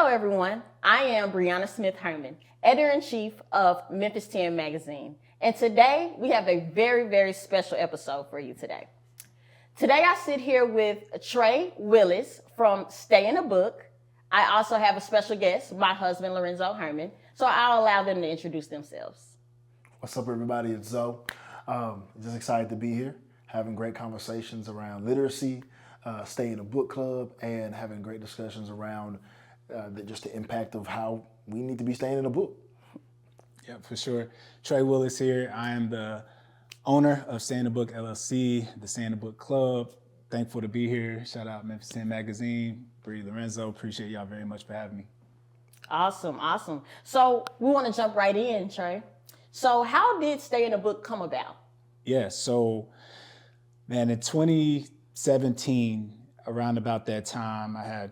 Hello, everyone. I am Brianna Smith-Herman, editor-in-chief of Memphis 10 magazine. And today we have a very, very special episode for you today. Today I sit here with Trey, Willis from Stay in the Book. I also have a special guest, my husband, Lorenzo Herman. So I'll allow them to introduce themselves. What's up, everybody? It's Zoe. Just excited to be here, having great conversations around literacy, Stay in the Book Club, and having great discussions around just the impact of how we need to be staying in the book. Yeah, for sure. Trey Willis here. I am the owner of Stay in the Book LLC, the Stay in the Book Club. Thankful to be here. Shout out Memphis 10 magazine. Bree, Lorenzo, appreciate y'all very much for having me. Awesome. So we want to jump right in, Trey. So how did Stay in the Book come about? Yeah, so, man, in 2017, around about that time, I had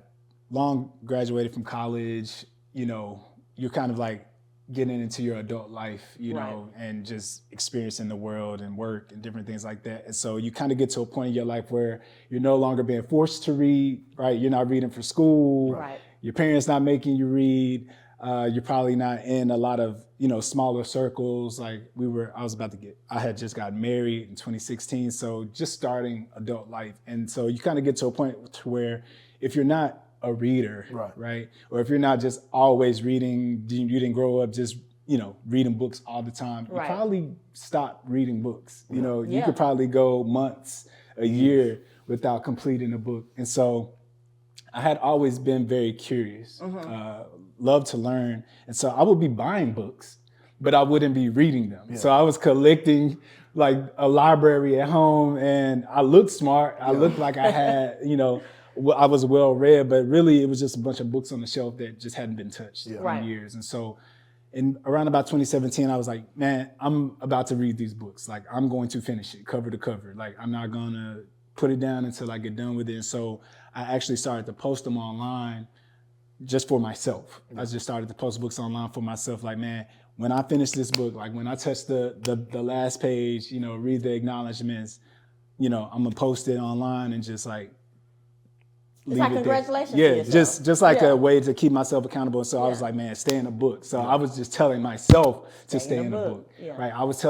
long graduated from college. You know, you're kind of like getting into your adult life, you know, and just experiencing the world and work and different things like that. And so you kind of get to a point in your life where you're no longer being forced to read, right? You're not reading for school. Right. Your parents not making you read. You're probably not in a lot of, you know, smaller circles. I had just gotten married in 2016. So just starting adult life. And so you kind of get to a point to where if you're not a reader, right? Or if you're not just always reading, you didn't grow up just, you know, reading books all the time, you probably stop reading books. You know, you could probably go months, a year without completing a book. And so I had always been very curious, loved to learn. And so I would be buying books, but I wouldn't be reading them. Yeah. So I was collecting like a library at home, and I looked smart. I looked like I had, you know, I was well read, but really it was just a bunch of books on the shelf that just hadn't been touched in years. And so around about 2017, I was like, man, I'm about to read these books. Like, I'm going to finish it cover to cover. Like, I'm not going to put it down until I get done with it. And so I actually started to post them online just for myself. I just started to post books online for myself. Like, man, when I finish this book, like when I touch the last page, you know, read the acknowledgments, you know, I'm gonna post it online and just like, it's like congratulations. Yeah, just like a way to keep myself accountable. So I was like, man, stay in the book. So I was just telling myself to stay in the book. Right. I was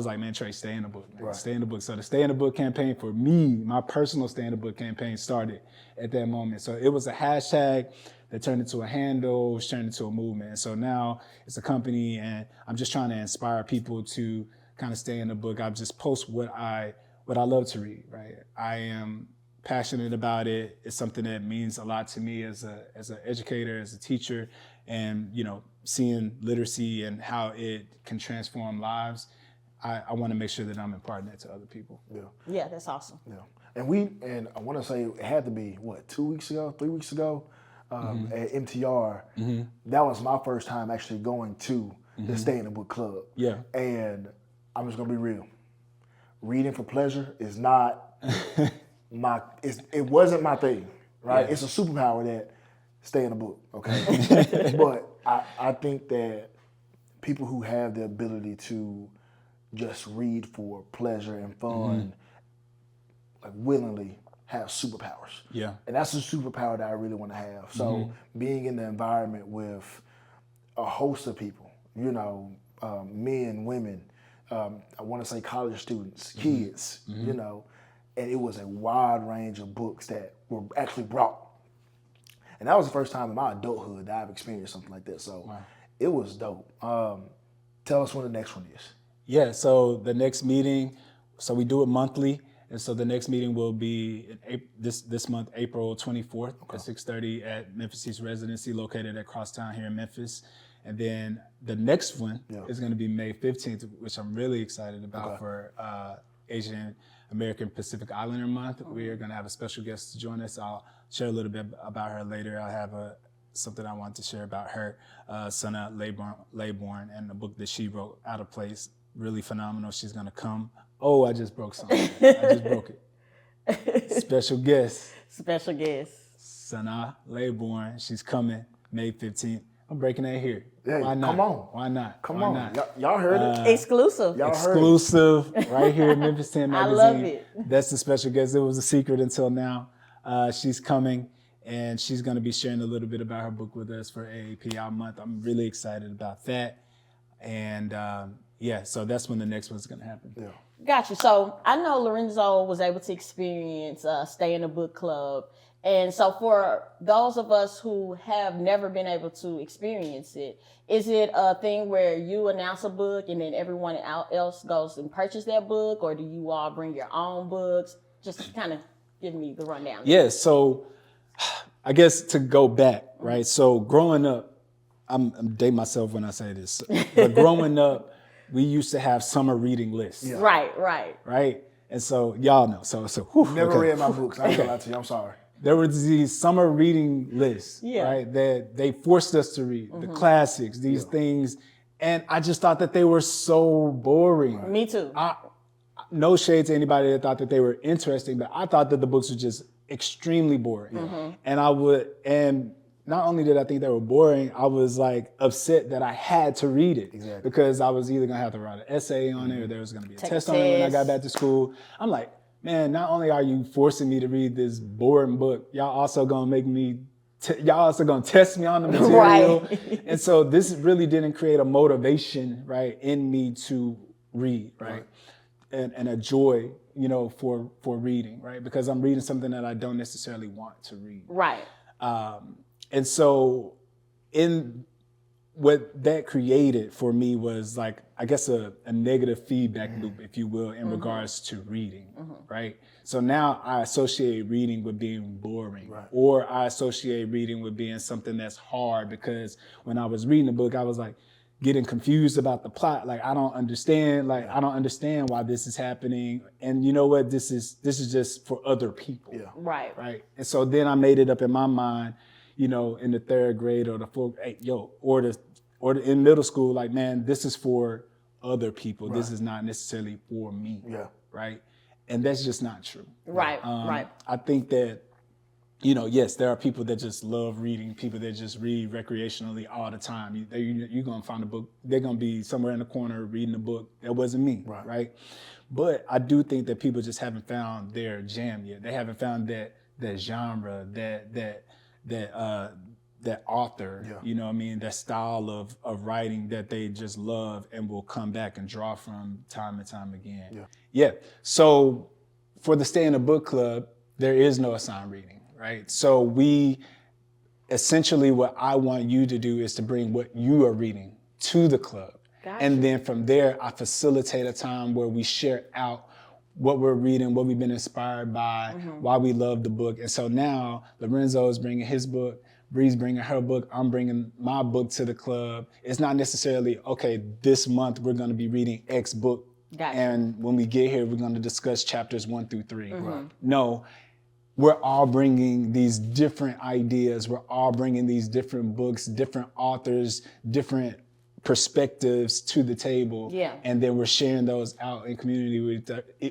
like, man, Trey, stay in the book. Man. Stay in the book. So the Stay in the Book campaign for me, my personal Stay in the Book campaign started at that moment. So it was a hashtag that turned into a handle, turned into a movement. And so now it's a company, and I'm just trying to inspire people to kind of stay in the book. I just post what I love to read, right? I am passionate about it. It's something that means a lot to me as an educator, as a teacher, and, you know, seeing literacy and how it can transform lives. I want to make sure that I'm imparting that to other people. Yeah, that's awesome. Yeah, and I want to say it had to be 3 weeks ago at MTR. That was my first time actually going to the Stay in the Book Club. Yeah, and I'm just gonna be real. Reading for pleasure is not it wasn't my thing, right? It's a superpower that stay in the book, okay? But I think that people who have the ability to just read for pleasure and fun, like willingly, have superpowers. Yeah. And that's a superpower that I really want to have. So being in the environment with a host of people, you know, men, women, I want to say college students, kids, you know, and it was a wide range of books that were actually brought. And that was the first time in my adulthood that I've experienced something like that. So it was dope. Tell us when the next one is. Yeah, so the next meeting, so we do it monthly. And so the next meeting will be this month, April 24th at 6:30 at Memphis East Residency, located at Crosstown here in Memphis. And then the next one is going to be May 15th, which I'm really excited about for Asian American Pacific Islander Month. We are going to have a special guest to join us. I'll share a little bit about her later. I have something I want to share about her, Sana Laybourne, and the book that she wrote, Out of Place. Really phenomenal. She's going to come. Oh, I just broke something. I just broke it. Special guest. Sana Laybourne. She's coming May 15th. I'm breaking that here. Yeah, why not? Come on. Why not? Come why on. Not? Y'all heard it. Exclusive. Exclusive right here at Memphis 10 magazine. I love it. That's the special guest. It was a secret until now. She's coming, and she's going to be sharing a little bit about her book with us for AAPI month. I'm really excited about that. And so that's when the next one's going to happen. Yeah. Gotcha. So I know Lorenzo was able to experience Stay in the Book Club. And so for those of us who have never been able to experience it, is it a thing where you announce a book and then everyone else goes and purchase that book, or do you all bring your own books? Just kind of give me the rundown. Yeah, so I guess to go back, right? So growing up, I'm dating myself when I say this, but growing up, we used to have summer reading lists. Yeah. Right? And so y'all know. So Never read my books. I ain't gonna lie to you. I'm sorry. There were these summer reading lists, Yeah. right? That they forced us to read, the classics, these things. And I just thought that they were so boring. Me too. No shade to anybody that thought that they were interesting, but I thought that the books were just extremely boring. And not only did I think they were boring, I was like upset that I had to read it. Exactly. Because I was either gonna have to write an essay on it or there was gonna be a test on it when I got back to school. I'm like, man, not only are you forcing me to read this boring book, y'all also gonna test me on the material. Right. And so this really didn't create a motivation, right, in me to read, right? And a joy, for reading, right? Because I'm reading something that I don't necessarily want to read. Right. And so what that created for me was like, I guess a negative feedback loop, if you will, in regards to reading, right? So now I associate reading with being boring, or I associate reading with being something that's hard, because when I was reading the book, I was like getting confused about the plot. Like, I don't understand why this is happening. And you know what? This is just for other people. Yeah. Right. And so then I made it up in my mind, in the third grade or the fourth, or in middle school, like, man, this is for other people. This is not necessarily for me. Yeah. Right. And that's just not true. Right. I think that, yes, there are people that just love reading, people that just read recreationally all the time. You're going to find a book, they're going to be somewhere in the corner reading a book. That wasn't me. Right. But I do think that people just haven't found their jam yet. They haven't found that genre, that author, that style of writing that they just love and will come back and draw from time and time again. Yeah. So for the Stay in the Book Club, there is no assigned reading, right? So what I want you to do is to bring what you are reading to the club. Gotcha. And then from there, I facilitate a time where we share out what we're reading, what we've been inspired by, why we love the book. And so now Lorenzo is bringing his book, Bree's bringing her book, I'm bringing my book to the club. It's not necessarily, okay, this month we're going to be reading X book. Gotcha. And when we get here, we're going to discuss chapters 1 through 3. No, we're all bringing these different ideas. We're all bringing these different books, different authors, different perspectives to the table. Yeah. And then we're sharing those out in community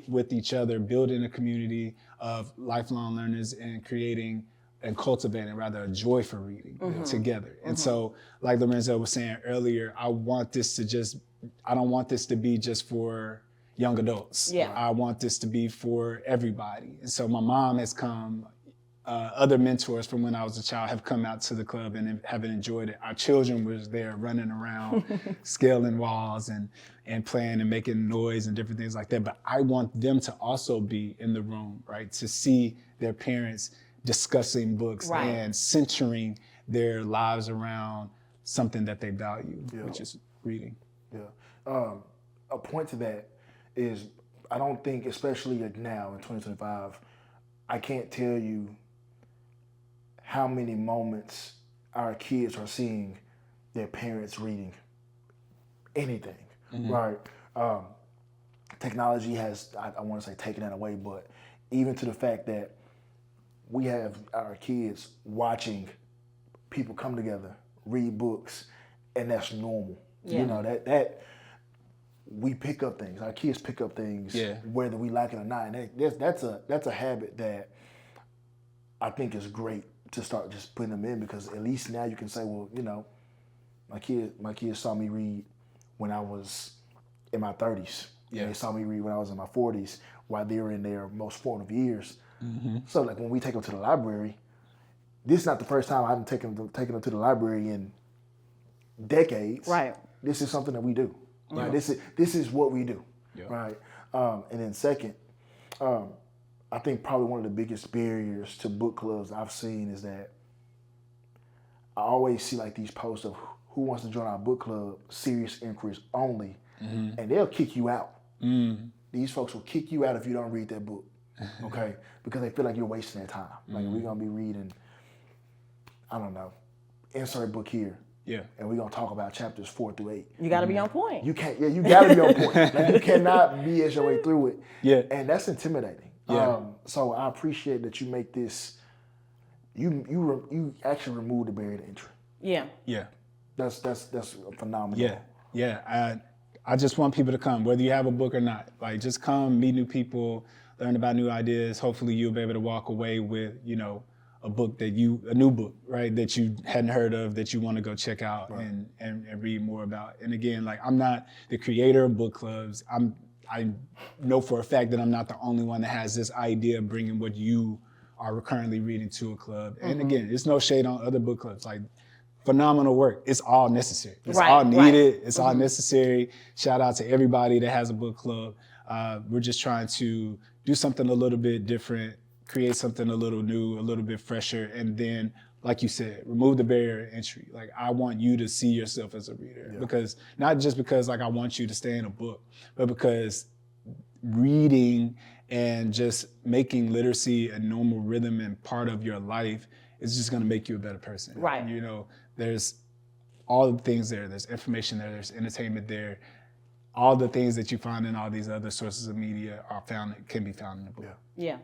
with each other, building a community of lifelong learners and creating and cultivating rather a joy for reading together. And so, like Lorenzo was saying earlier, I don't want this to be just for young adults. Yeah. I want this to be for everybody. And so my mom has come, other mentors from when I was a child have come out to the club and have enjoyed it. Our children was there running around, scaling walls and playing and making noise and different things like that. But I want them to also be in the room, right? To see their parents discussing books and centering their lives around something that they value, which is reading. Yeah. A point to that is, I don't think, especially now in 2025, I can't tell you how many moments our kids are seeing their parents reading anything, right? Technology has, I want to say, taken that away, but even to the fact that we have our kids watching people come together, read books, and that's normal. Yeah. That we pick up things. Our kids pick up things, whether we like it or not. And that's a habit that I think is great to start just putting them in, because at least now you can say, well, my kids saw me read when I was in my 30s. Yeah. They saw me read when I was in my 40s, while they were in their most formative years. So like when we take them to the library, this is not the first time I've taken them to the library in decades. Right. This is something that we do. Right. This is what we do. Yeah. Right. And then second, I think probably one of the biggest barriers to book clubs I've seen is that I always see like these posts of who wants to join our book club, serious inquiries only, and they'll kick you out. These folks will kick you out if you don't read that book, okay? Because they feel like you're wasting their time. Like we're gonna be reading, I don't know, insert book here. Yeah. And we're gonna talk about chapters 4 through 8. You gotta be on point. You can't. Yeah, you gotta be on point. Like you cannot BS your way through it. Yeah. And that's intimidating. Yeah. So I appreciate that you make this. You actually remove the barrier to entry. Yeah. Yeah. That's phenomenal. Yeah. Yeah. I just want people to come, whether you have a book or not. Like just come, meet new people, learn about new ideas. Hopefully you'll be able to walk away with, a new book, right, that you hadn't heard of, that you want to go check out and read more about. And again, like I'm not the creator of book clubs. I know for a fact that I'm not the only one that has this idea of bringing what you are currently reading to a club. And again, it's no shade on other book clubs. Like phenomenal work. It's all necessary. It's all needed. It's all necessary. Shout out to everybody that has a book club. We're just trying to do something a little bit different, create something a little new, a little bit fresher, and then, like you said, remove the barrier to entry. Like I want you to see yourself as a reader, because not just because like I want you to stay in a book, but because reading and just making literacy a normal rhythm and part of your life is just going to make you a better person. Right. There's all the things there. There's information there. There's entertainment there. All the things that you find in all these other sources of media can be found in the book. Yeah.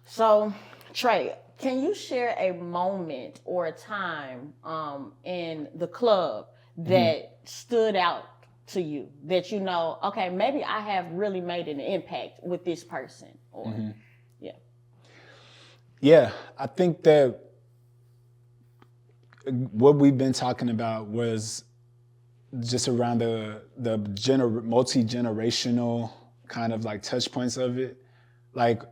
So, Trey, can you share a moment or a time in the club that stood out to you, that okay, maybe I have really made an impact with this person? Or Yeah, I think that what we've been talking about was just around the multi-generational kind of like touch points of it. Like,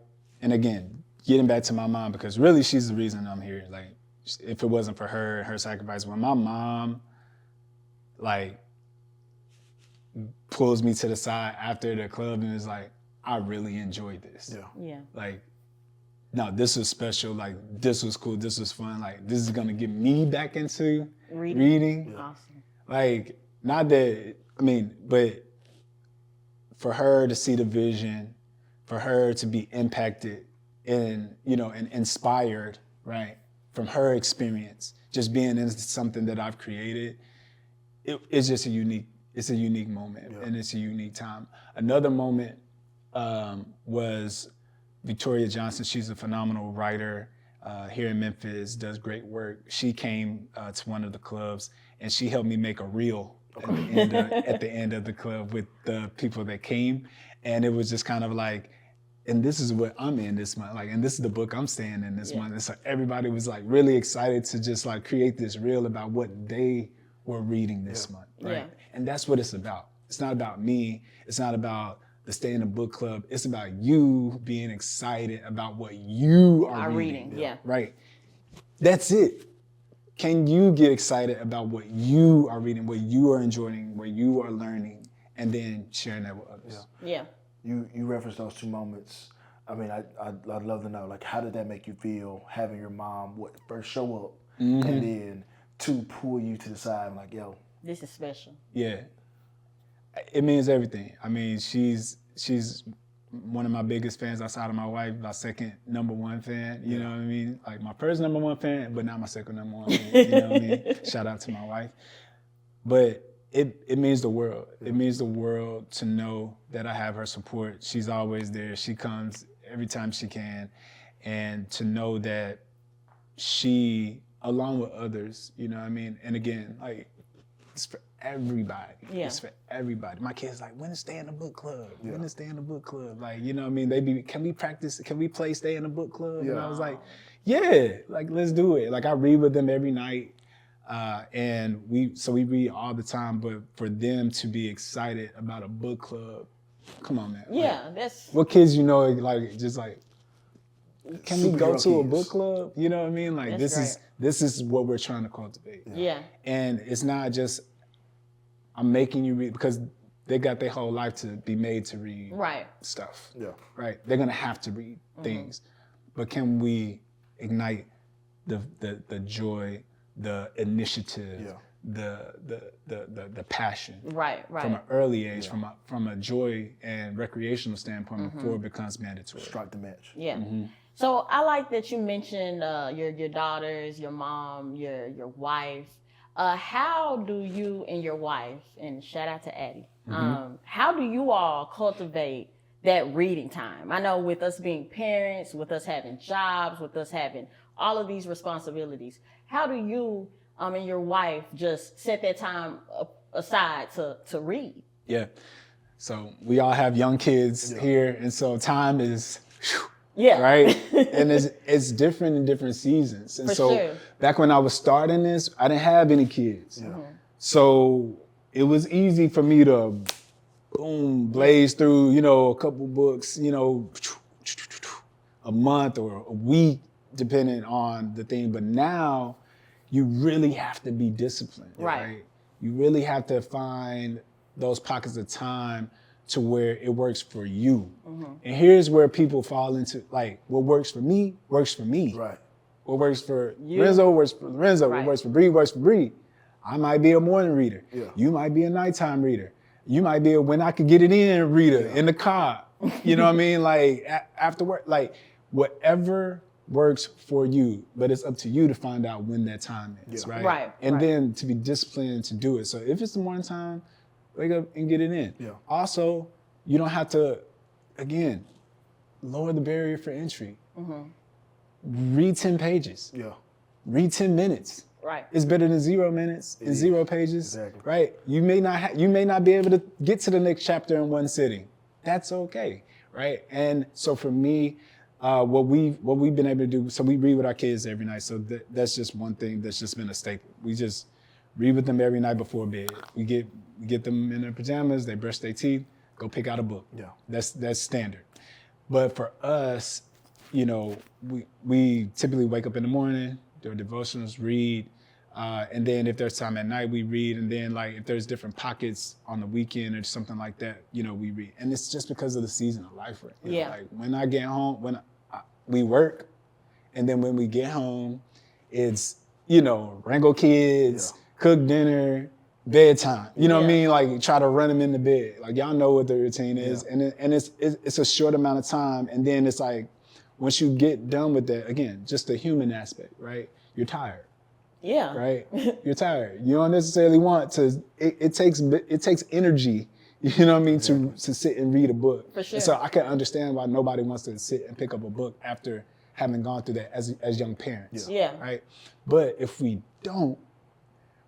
and again, getting back to my mom, because really she's the reason I'm here. Like, if it wasn't for her sacrifice, when my mom like pulls me to the side after the club and is like, I really enjoyed this. Yeah. Like, no, this was special. Like, this was cool. This was fun. Like, this is gonna get me back into reading. Yeah. Awesome. Like, not that, but for her to see the vision, for her to be impacted and inspired, right, from her experience, just being in something that I've created, it's just a unique moment, and it's a unique time. Another moment was Victoria Johnson. She's a phenomenal writer here in Memphis, does great work. She came to one of the clubs and she helped me make a reel at the end of the club with the people that came. And it was just kind of like, and this is what I'm in this month, like, and this is the book I'm staying in this month. And so everybody was like really excited to just like create this reel about what they were reading this month, right? Yeah. And that's what it's about. It's not about me. It's not about the Stay in the Book Club. It's about you being excited about what you are reading. Yeah. Right. That's it. Can you get excited about what you are reading, what you are enjoying, what you are learning, and then sharing that with others? Yeah. You referenced those two moments. I'd love to know, like, how did that make you feel having your mom first show up and then to pull you to the side and like, yo, this is special. Yeah. It means everything. She's one of my biggest fans outside of my wife, my second number one fan, you know what I mean? Like my first number one fan, but not my second number one fan, you know what I mean? Shout out to my wife. But it means the world. It means the world to know that I have her support. She's always there. She comes every time she can. And to know that she, along with others, you know what I mean? And again, like, it's for everybody. Yeah. It's for everybody. My kids like, when is Stay in the Book Club? When is Stay in the Book Club? Like, you know what I mean? Can we practice? Can we play Stay in the Book Club? Yeah. And I was like, yeah, like, let's do it. Like, I read with them every night. And we read all the time, but for them to be excited about a book club, come on, man. Yeah, like, that's... What kids, like, just like, can we go to a book club? You know what I mean? Like, this This is what we're trying to cultivate. Yeah. And it's not just, I'm making you read, because they got their whole life to be made to read stuff. Yeah. Right? They're gonna have to read things. But can we ignite the joy, the initiative, the passion Right. from an early age, from a joy and recreational standpoint before it becomes mandatory. Strike the match. Yeah. So I like that you mentioned your daughters, your mom, your wife. How do you and your wife, and shout out to Addie, how do you all cultivate that reading time? I know with us being parents, with us having jobs, with us having all of these responsibilities, how do you and your wife just set that time aside to read? Yeah. So we all have young kids here, and so time is, right? And it's different in different seasons. And back when I was starting this, I didn't have any kids. So it was easy for me to blaze through, a couple books, a month or a week, depending on the thing. But now you really have to be disciplined, right? You really have to find those pockets of time to where it works for you. And here's where people fall into, like, what works for me works for me. Right. What works for Renzo works for Renzo. What works for Bree works for Bree. I might be a morning reader. You might be a nighttime reader. You might be a when I could get it in reader in the car. You know what I mean? Like after work, like whatever works for you, but it's up to you to find out when that time is, right? And then to be disciplined to do it. So if it's the morning time, wake up and get it in. Also, you don't have to, again, lower the barrier for entry. Read 10 pages. Read 10 minutes. It's better than 0 minutes and 0 pages. Right? You may not be able to get to the next chapter in one sitting. That's okay. Right? And so for me, what we've been able to do, so we read with our kids every night. So that's just one thing that's just been a staple. We just read with them every night before bed. We get them in their pajamas, they brush their teeth, go pick out a book. That's standard. But for us, we typically wake up in the morning, do our devotionals, read, and then if there's time at night, we read, and then like if there's different pockets on the weekend or something like that, we read. And it's just because of the season of life, right? Like when I get home, we work, and then when we get home, it's wrangle kids, cook dinner, bedtime. You know what I mean? Like try to run them into bed. Like y'all know what the routine is, and it's a short amount of time, and then it's like once you get done with that, again, just the human aspect, right? You're tired. Right? You're tired. You don't necessarily want to. It takes energy. You know what I mean? To sit and read a book. For sure. And so I can understand why nobody wants to sit and pick up a book after having gone through that as young parents. Right? But if we don't,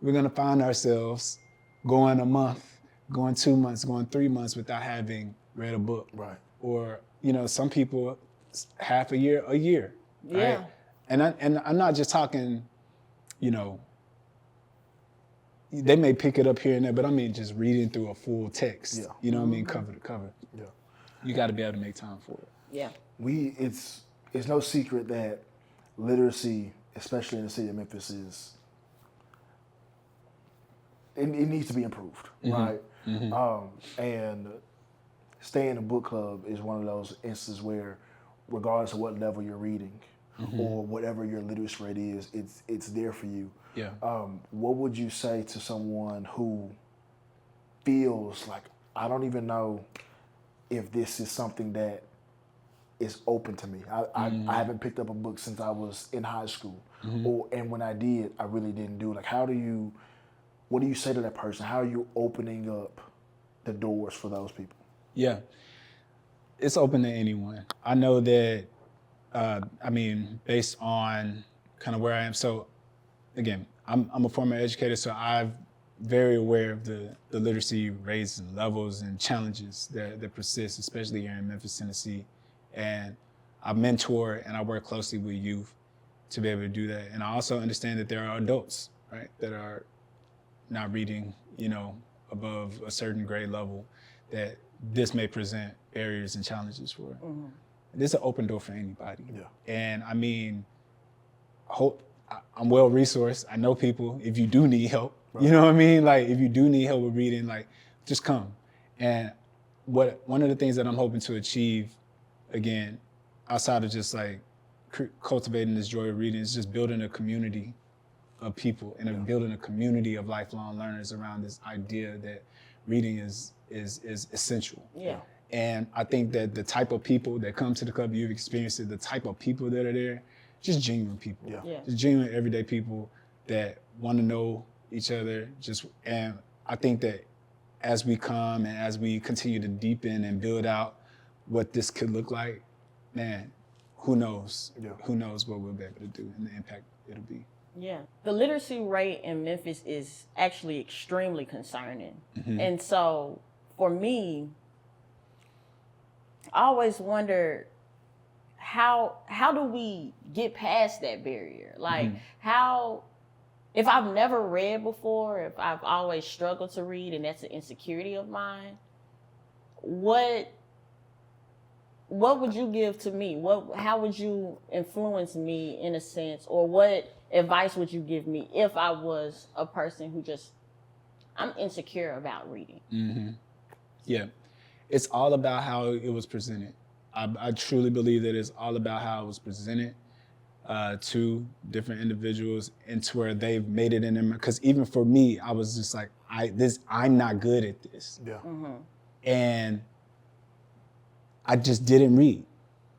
we're gonna find ourselves going a month, going 2 months, going 3 months without having read a book. Right. Or some people half a year. Right? And I'm not just talking, they may pick it up here and there, but I mean just reading through a full text. You know what I mean, cover to cover. You got to be able to make time for it. It's no secret that literacy, especially in the city of Memphis, it needs to be improved, right? And staying in a book club is one of those instances where, regardless of what level you're reading or whatever your literacy rate is, it's there for you. What would you say to someone who feels like, I don't even know if this is something that is open to me. I haven't picked up a book since I was in high school, and when I did, I really didn't do it. Like, what do you say to that person? How are you opening up the doors for those people? Yeah, it's open to anyone. I know that, based on kind of where I am. So again, I'm a former educator, so I'm very aware of the literacy rates and levels and challenges that persist, especially here in Memphis, Tennessee. And I mentor and I work closely with youth to be able to do that. And I also understand that there are adults, right, that are not reading, above a certain grade level, that this may present barriers and challenges for. This is an open door for anybody. And I'm well resourced. I know people. If you do need help, you know what I mean? Like, if you do need help with reading, like, just come. And one of the things that I'm hoping to achieve, again, outside of just like cultivating this joy of reading, is just building a community of people and building a community of lifelong learners around this idea that reading is essential. Yeah. And I think that the type of people that come to the club, you've experienced it, the type of people that are there, just genuine people. Yeah. Just genuine everyday people that want to know each other. And I think that as we come and as we continue to deepen and build out what this could look like, man, who knows? Yeah. Who knows what we'll be able to do and the impact it'll be. Yeah. The literacy rate in Memphis is actually extremely concerning. Mm-hmm. And so for me, I always wonder how do we get past that barrier? Like, how, if I've never read before, if I've always struggled to read and that's an insecurity of mine, what would you give to me? How would you influence me in a sense, or what advice would you give me if I was a person who I'm insecure about reading? Mm-hmm. Yeah. It's all about how it was presented. I truly believe that it's all about how it was presented to different individuals and to where they've made it in them. Because even for me, I was just like, I'm not good at this. Yeah. Mm-hmm. And I just didn't read.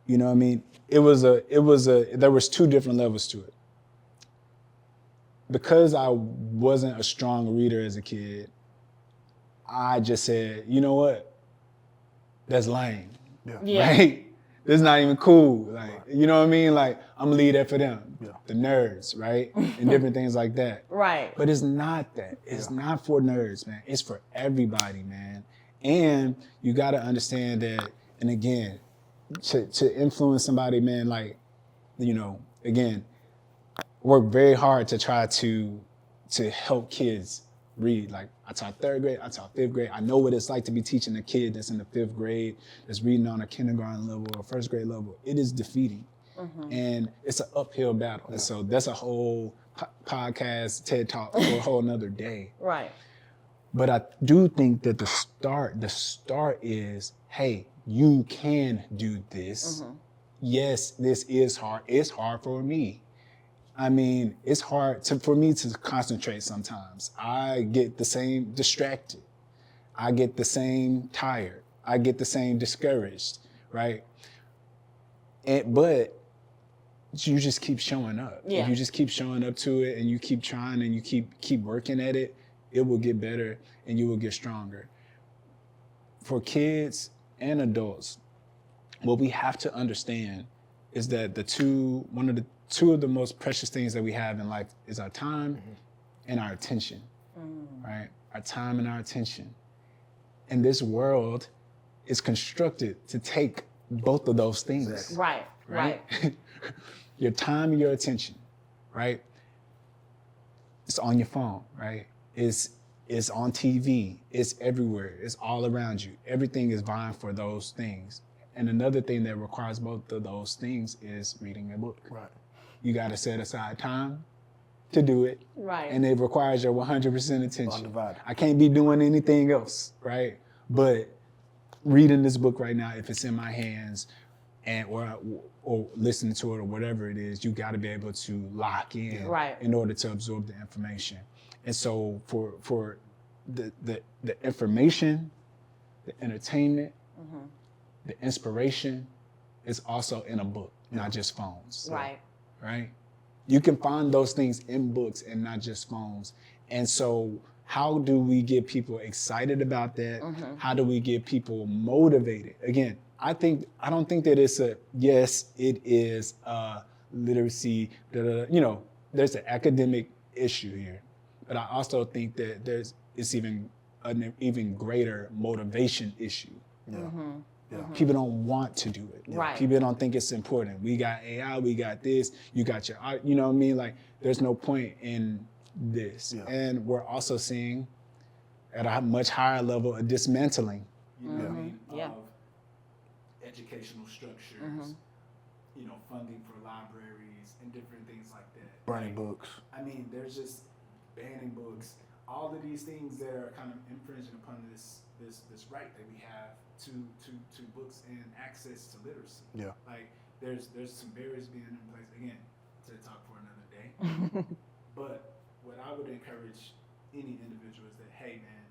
You know what I mean? There was two different levels to it. Because I wasn't a strong reader as a kid, I just said, you know what? That's lame. Yeah. Right? This is not even cool. Like, you know what I mean? Like, I'm gonna leave that for them. Yeah. The nerds, right? And different things like that. Right. But it's not that. It's not for nerds, man. It's for everybody, man. And you gotta understand that, and again, to influence somebody, man, like, you know, again, work very hard to try to help kids read. Like, I taught third grade, I taught fifth grade. I know what it's like to be teaching a kid that's in the fifth grade, that's reading on a kindergarten level or first grade level. It is defeating. Mm-hmm. And it's an uphill battle. And so that's a whole podcast, TED Talk for a whole nother day. Right. But I do think that the start is, hey, you can do this. Mm-hmm. Yes, this is hard. It's hard for me. I mean, it's hard for me to concentrate sometimes. I get the same distracted. I get the same tired. I get the same discouraged, right? But you just keep showing up. Yeah. If you just keep showing up to it and you keep trying and you keep working at it, it will get better and you will get stronger. For kids and adults, what we have to understand is that two of the most precious things that we have in life is our time and our attention, right? Our time and our attention. And this world is constructed to take both of those things. Right. Your time and your attention, right? It's on your phone, right? It's on TV, it's everywhere, it's all around you. Everything is vying for those things. And another thing that requires both of those things is reading a book. Right. You got to set aside time to do it. Right. And it requires your 100% attention. Undivided. I can't be doing anything else, right? But reading this book right now, if it's in my hands and or listening to it or whatever it is, you got to be able to lock in in order to absorb the information. And so for the information, the entertainment, the inspiration is also in a book, not just phones. Right? You can find those things in books and not just phones. And so how do we get people excited about that? Mm-hmm. How do we get people motivated? Again, I don't think that it's yes, it is literacy, there's an academic issue here. But I also think that it's an even greater motivation issue. Yeah. Mm-hmm. Yeah. People don't want to do it. Right. People don't think it's important. We got AI, we got this, you got your, you know what I mean? Like, there's no point in this. Yeah. And we're also seeing at a much higher level a dismantling, of educational structures, funding for libraries and different things like that. Burning books. I mean, there's just banning books. All of these things that are kind of infringing upon this right that we have to books and access to literacy. Yeah. Like there's some barriers being in place. Again, to talk for another day. But what I would encourage any individual is that, hey man,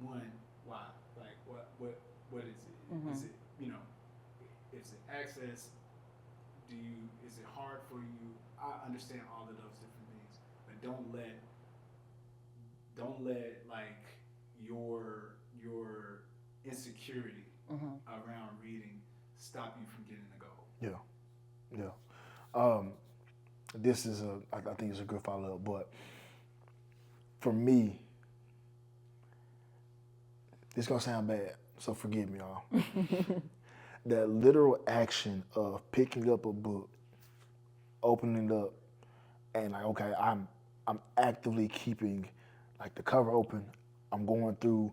one, why? Like what is it? Mm-hmm. Is it, is it access? Is it hard for you? I understand all of those different things, but don't let like your insecurity around reading stop you from getting the goal. Yeah. This is I think it's a good follow-up, but for me, this is gonna sound bad, so forgive me, y'all. That literal action of picking up a book, opening it up, and like, okay, I'm actively keeping like the cover open. I'm going through,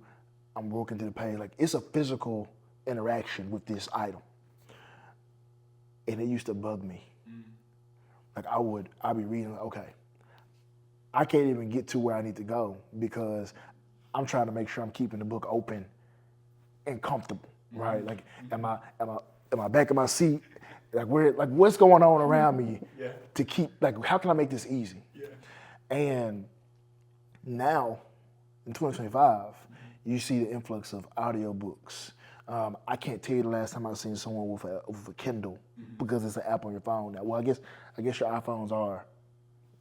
I'm working through the page. Like it's a physical interaction with this item, and it used to bug me. Like I'd be reading, like, okay, I can't even get to where I need to go because I'm trying to make sure I'm keeping the book open and comfortable, right? Like, am I back in my seat? Like what's going on around me to keep, like, how can I make this easy? Yeah. And now, in 2025, you see the influx of audiobooks. I can't tell you the last time I've seen someone with a Kindle because it's an app on your phone now. Well, I guess your iPhones are,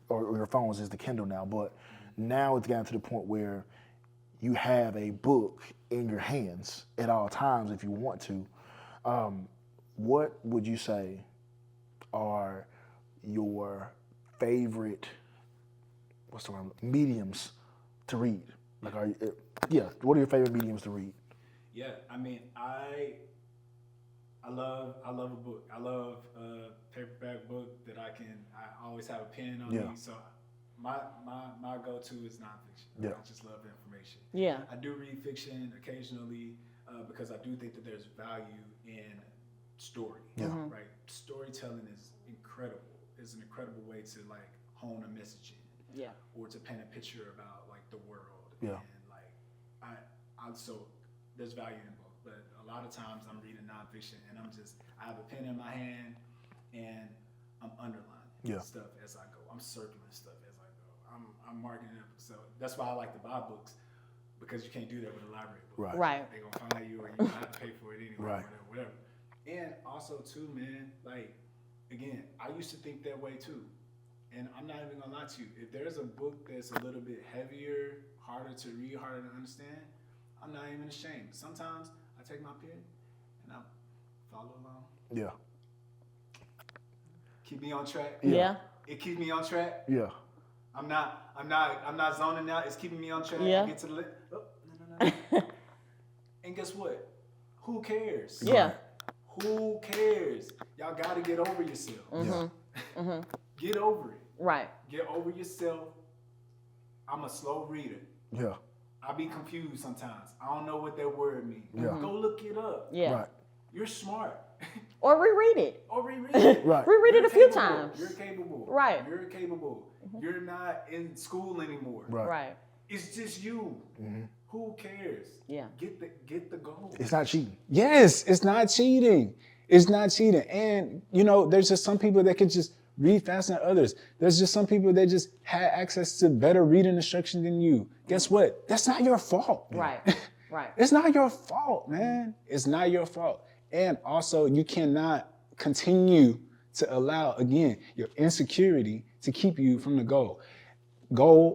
or your phones is the Kindle now, but now it's gotten to the point where you have a book in your hands at all times if you want to. What would you say are your favorite, mediums to read? Like, what are your favorite mediums to read? Yeah, I mean, I love a book. I love a paperback book that I always have a pen on me. So my go-to is nonfiction. Yeah. I just love information. Yeah. I do read fiction occasionally because I do think that there's value in story. Yeah. Right? Storytelling is incredible. It's an incredible way to like hone a message in. Yeah. Or to paint a picture about like the world. Yeah. And like so there's value in both. But a lot of times I'm reading nonfiction and I have a pen in my hand and I'm underlining stuff as I go. I'm circling stuff as I go. I'm marking it up. So that's why I like to buy books, because you can't do that with a library book. Right. They're gonna find you or you're gonna have to pay for it anyway, Right. whatever. And also too, man, like again, I used to think that way too. And I'm not even gonna lie to you. If there's a book that's a little bit heavier, harder to read, harder to understand, I'm not even ashamed. Sometimes I take my pen and I follow along. Yeah. Keep me on track. Yeah. It keeps me on track. Yeah. I'm not zoning out. It's keeping me on track. Yeah. I get to the no. And guess what? Who cares? Yeah. Who cares? Y'all gotta get over yourself. Mm-hmm. Get over it. Right. Get over yourself. I'm a slow reader. Yeah. I be confused sometimes. I don't know what that word means. Yeah. Go look it up. Yeah. Right. You're smart. Or reread it. Or reread it. Right. Reread it a few times. You're capable. Right. You're capable. You're not in school anymore. Right. It's just you. Mm-hmm. Who cares? Yeah. Get the goal. It's not cheating. Yes, it's not cheating. It's not cheating. And there's just some people that can just read faster than others. There's just some people that just had access to better reading instruction than you. Guess what? That's not your fault. Right. Right. It's not your fault, man. It's not your fault. And also, you cannot continue to allow, again, your insecurity to keep you from the goal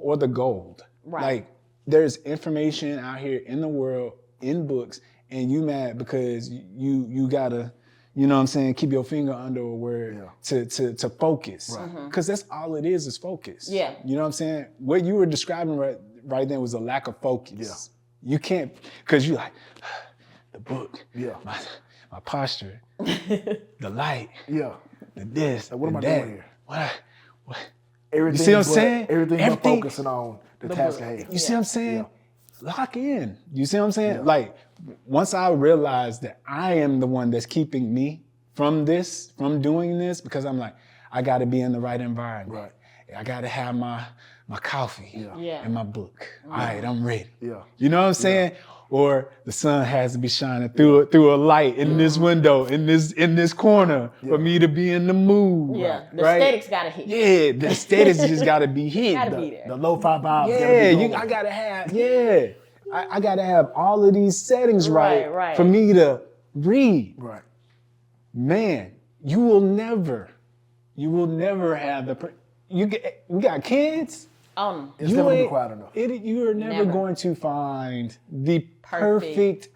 or the gold. Right. Like, there's information out here in the world, in books, and you mad because you gotta, keep your finger under a word to focus. Right. Because that's all it is focus. Yeah. You know what I'm saying? What you were describing right then was a lack of focus. Yeah. You can't, because you like, the book, Yeah. my posture, the light, Yeah. the this, Like, what am I that. doing here? What? Everything. You see what I'm saying? Everything but Everything- focusing on the task book. ahead. You see what I'm saying? Yeah. Lock in. You see what I'm saying? Yeah. Like, once I realized that I am the one that's keeping me from doing this, because I'm like, I got to be in the right environment. Right. I got to have my coffee and my book. All right, I'm ready. Yeah. You know what I'm saying? Or the sun has to be shining through a light in this window, in this corner for me to be in the mood. Yeah, the right? aesthetics gotta hit. Yeah, the aesthetics just gotta be hit. Gotta be there. The lo-fi vibes. Yeah, I gotta have. I gotta have all of these settings right for me to read. Right. Man, you will never have we got kids. It's never been quiet enough. You are never going to find the perfect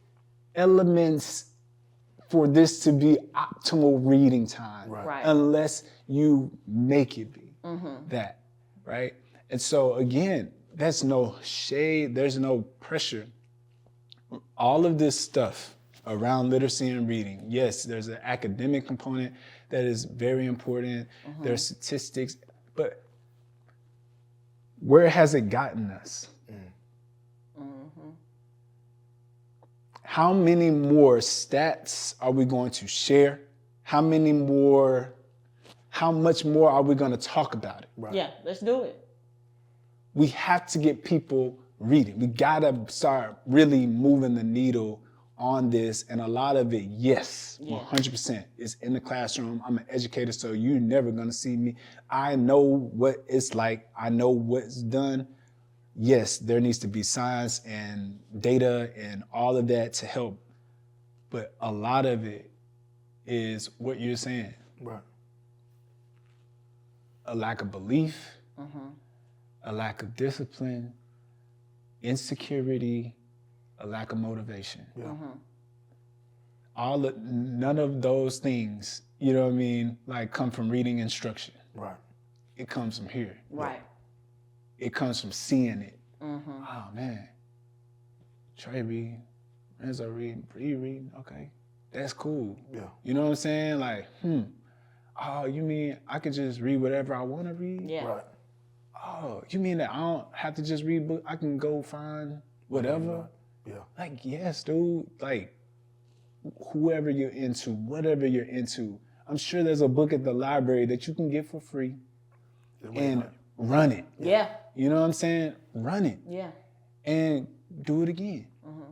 elements for this to be optimal reading time, Right. unless you make it be that, right? And so again, that's no shade, there's no pressure. All of this stuff around literacy and reading, yes, there's an academic component that is very important. There's statistics, but where has it gotten us? How many more stats are we going to share? How much more are we going to talk about it? Right. Yeah, let's do it. We have to get people reading. We gotta start really moving the needle on this, and a lot of it, 100% is in the classroom. I'm an educator, so you're never gonna see me. I know what it's like. I know what's done. Yes, there needs to be science and data and all of that to help, but a lot of it is what you're saying. Right. A lack of belief, a lack of discipline, insecurity, a lack of motivation. Yeah. None of those things, you know what I mean, like come from reading instruction. Right. It comes from here. Right. It comes from seeing it. Oh man, Trey reading, Renzo reading, Bree reading, okay, that's cool. Yeah. You know what I'm saying? Like, oh, you mean I could just read whatever I want to read? Yeah. Right. Oh, you mean that I don't have to just read books? I can go find whatever? Yeah. Like, yes, dude. Like, whoever you're into, whatever you're into, I'm sure there's a book at the library that you can get for free and run it. Yeah. You know what I'm saying? Run it. Yeah. And do it again.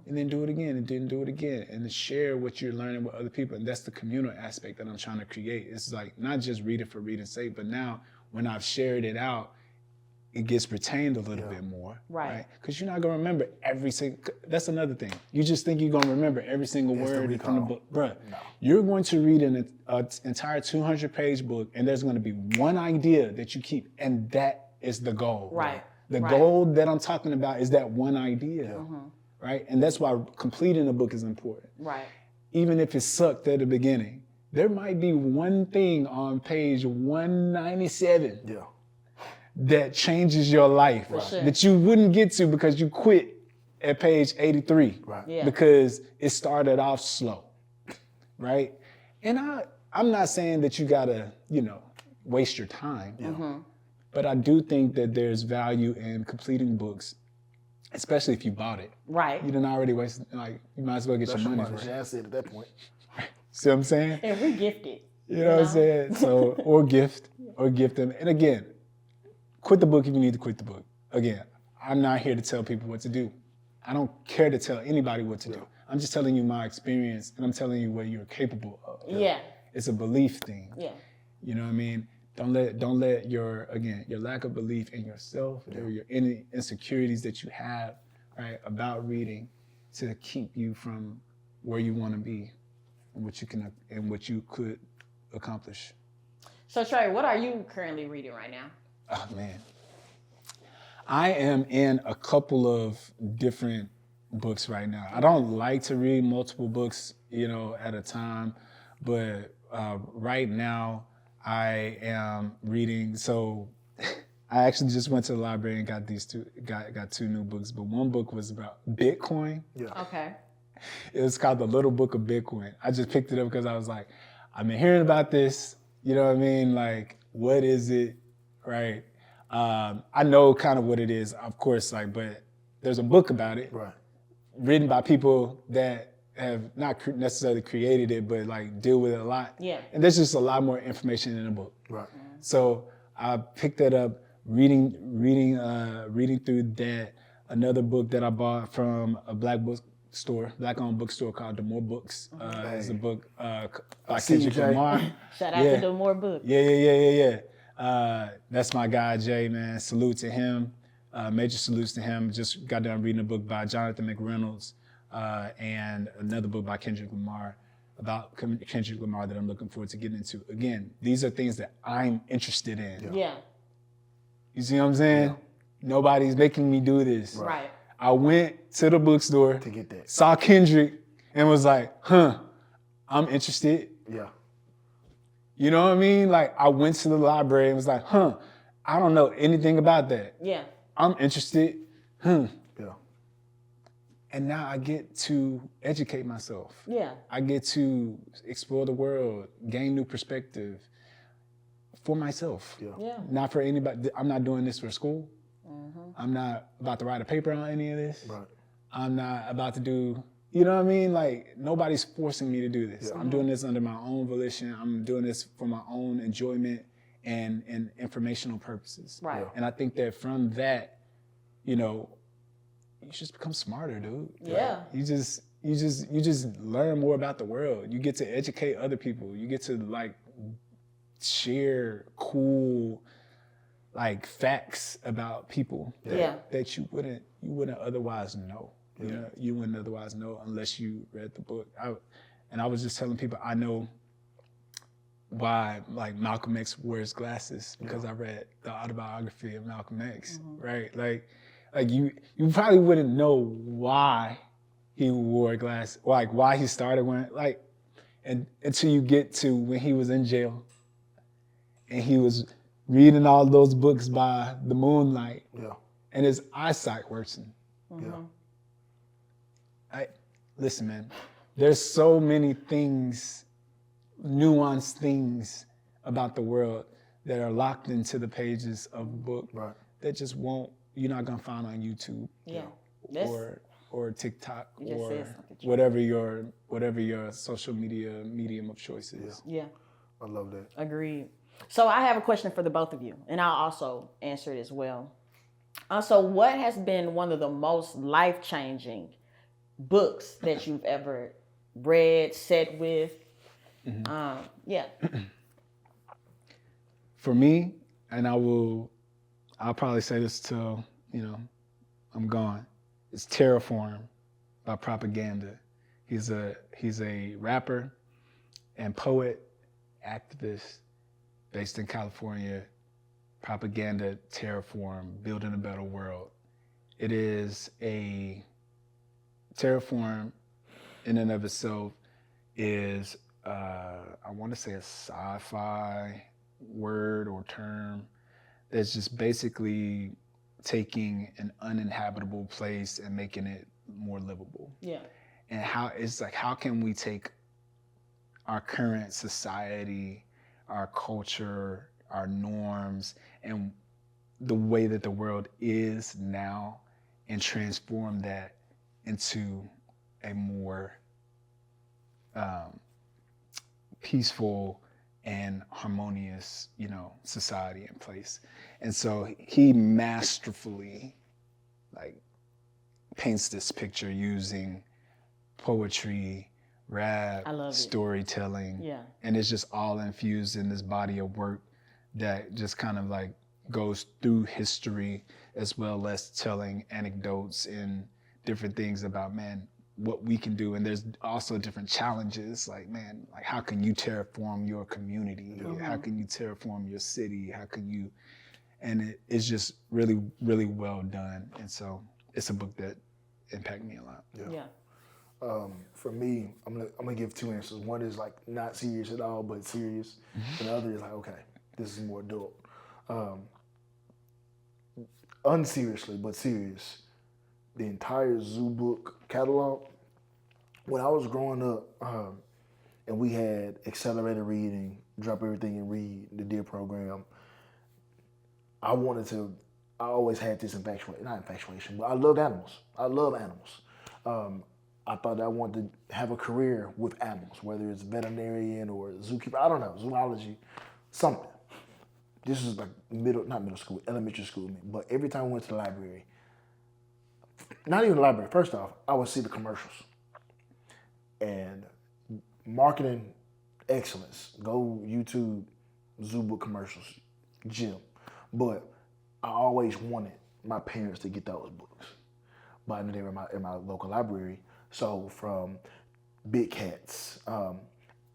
And then do it again, and then do it again, and to share what you're learning with other people. And that's the communal aspect that I'm trying to create. It's like not just read it for reading's sake, but now when I've shared it out, it gets retained a little bit more. Right. Because you're not going to remember every single, that's another thing. You just think you're going to remember every single word from the book. Bruh, you're going to read an entire 200-page book, and there's going to be one idea that you keep, and that is the goal. Right. The goal that I'm talking about is that one idea. Right? And that's why completing a book is important. Right. Even if it sucked at the beginning, there might be one thing on page 197 that changes your life that you wouldn't get to because you quit at page 83 because it started off slow, right? And I'm not saying that you gotta, waste your time, but I do think that there's value in completing books, especially if you bought it. Right. You didn't already waste, you might as well get your money for it. Yeah, I said at that point. See what I'm saying? And we gifted. You know what I'm saying? So, or gift them. And again, quit the book if you need to quit the book. Again, I'm not here to tell people what to do. I don't care to tell anybody what to do. I'm just telling you my experience, and I'm telling you what you're capable of. Yeah. It's a belief thing. Yeah. You know what I mean? Don't let your lack of belief in yourself or any insecurities that you have, right, about reading to keep you from where you want to be and what you could accomplish. So Trey, what are you currently reading right now? Oh man. I am in a couple of different books right now. I don't like to read multiple books, at a time, but right now I am reading. So I actually just went to the library and got got two new books. But one book was about Bitcoin. Yeah. Okay. It was called The Little Book of Bitcoin. I just picked it up because I was like, I've been hearing about this. You know what I mean? Like, what is it? Right. I know kind of what it is, of course. But there's a book about it, Right. written by people that have not necessarily created it, but like deal with it a lot. Yeah. And there's just a lot more information in the book. Right. So I picked that up, reading through that. Another book that I bought from a black-owned bookstore called The More Books. It's a book by Kendrick Lamar. Shout out to The More Books. Yeah. That's my guy, Jay, man. Salute to him. Major salutes to him. Just got done reading a book by Jonathan McReynolds and another book by Kendrick Lamar about Kendrick Lamar that I'm looking forward to getting into. Again, these are things that I'm interested in. Yeah. You see what I'm saying? Yeah. Nobody's making me do this. Right. I went to the bookstore to get that. Saw Kendrick and was like, I'm interested. Yeah. You know what I mean? Like, I went to the library and was like, I don't know anything about that. Yeah. I'm interested. Yeah. And now I get to educate myself. Yeah. I get to explore the world, gain new perspective for myself. Yeah. Not for anybody. I'm not doing this for school. I'm not about to write a paper on any of this. Right. I'm not about to do, you know what I mean? Like, nobody's forcing me to do this. I'm doing this under my own volition. I'm doing this for my own enjoyment and informational purposes. Right. Yeah. And I think that from that, you know, you just become smarter, dude. Yeah. You just learn more about the world. You get to educate other people. You get to like share cool like facts about people that you wouldn't otherwise know. You know, you wouldn't otherwise know unless you read the book. I was just telling people I know why like Malcolm X wears glasses because I read the autobiography of Malcolm X, right? Like you probably wouldn't know why he wore glasses, like why he started wearing and until you get to when he was in jail and he was reading all those books by the moonlight, and his eyesight worsened. Listen, man, there's so many things, nuanced things about the world that are locked into the pages of a book that just you're not gonna find on YouTube or TikTok or whatever your social media medium of choice is. Yeah. I love that. Agreed. So I have a question for the both of you, and I'll also answer it as well. So what has been one of the most life-changing books that you've ever read, sat with? For me, and I'll probably say this till, I'm gone. It's Terraform by Propaganda. He's a rapper and poet, activist, based in California. Propaganda, Terraform, Building a Better World. It is Terraform in and of itself is, I want to say a sci-fi word or term that's just basically taking an uninhabitable place and making it more livable. Yeah. And how can we take our current society, our culture, our norms, and the way that the world is now and transform that into a more peaceful and harmonious, society and place. And so he masterfully paints this picture using poetry, rap, storytelling. Yeah. And it's just all infused in this body of work that just kind of goes through history as well as telling anecdotes and different things about, what we can do. And there's also different challenges, how can you terraform your community? How can you terraform your city? And it's just really, really well done. And so it's a book that impacted me a lot. Yeah. For me, I'm gonna give two answers. One is not serious at all, but serious. And the other is okay, this is more adult. Unseriously, but serious. The entire Zoo Book catalog. When I was growing up, and we had accelerated reading, Drop Everything and Read, the DEAR program, I always had this not infatuation, but I love animals. I thought I wanted to have a career with animals, whether it's veterinarian or zookeeper. I don't know, zoology, something. This was like not middle school, elementary school. But every time I went to the library, not even the library. First off, I would see the commercials and marketing excellence. Go YouTube, zoo book commercials, gym. But I always wanted my parents to get those books. But I knew they were in my local library. So from big cats,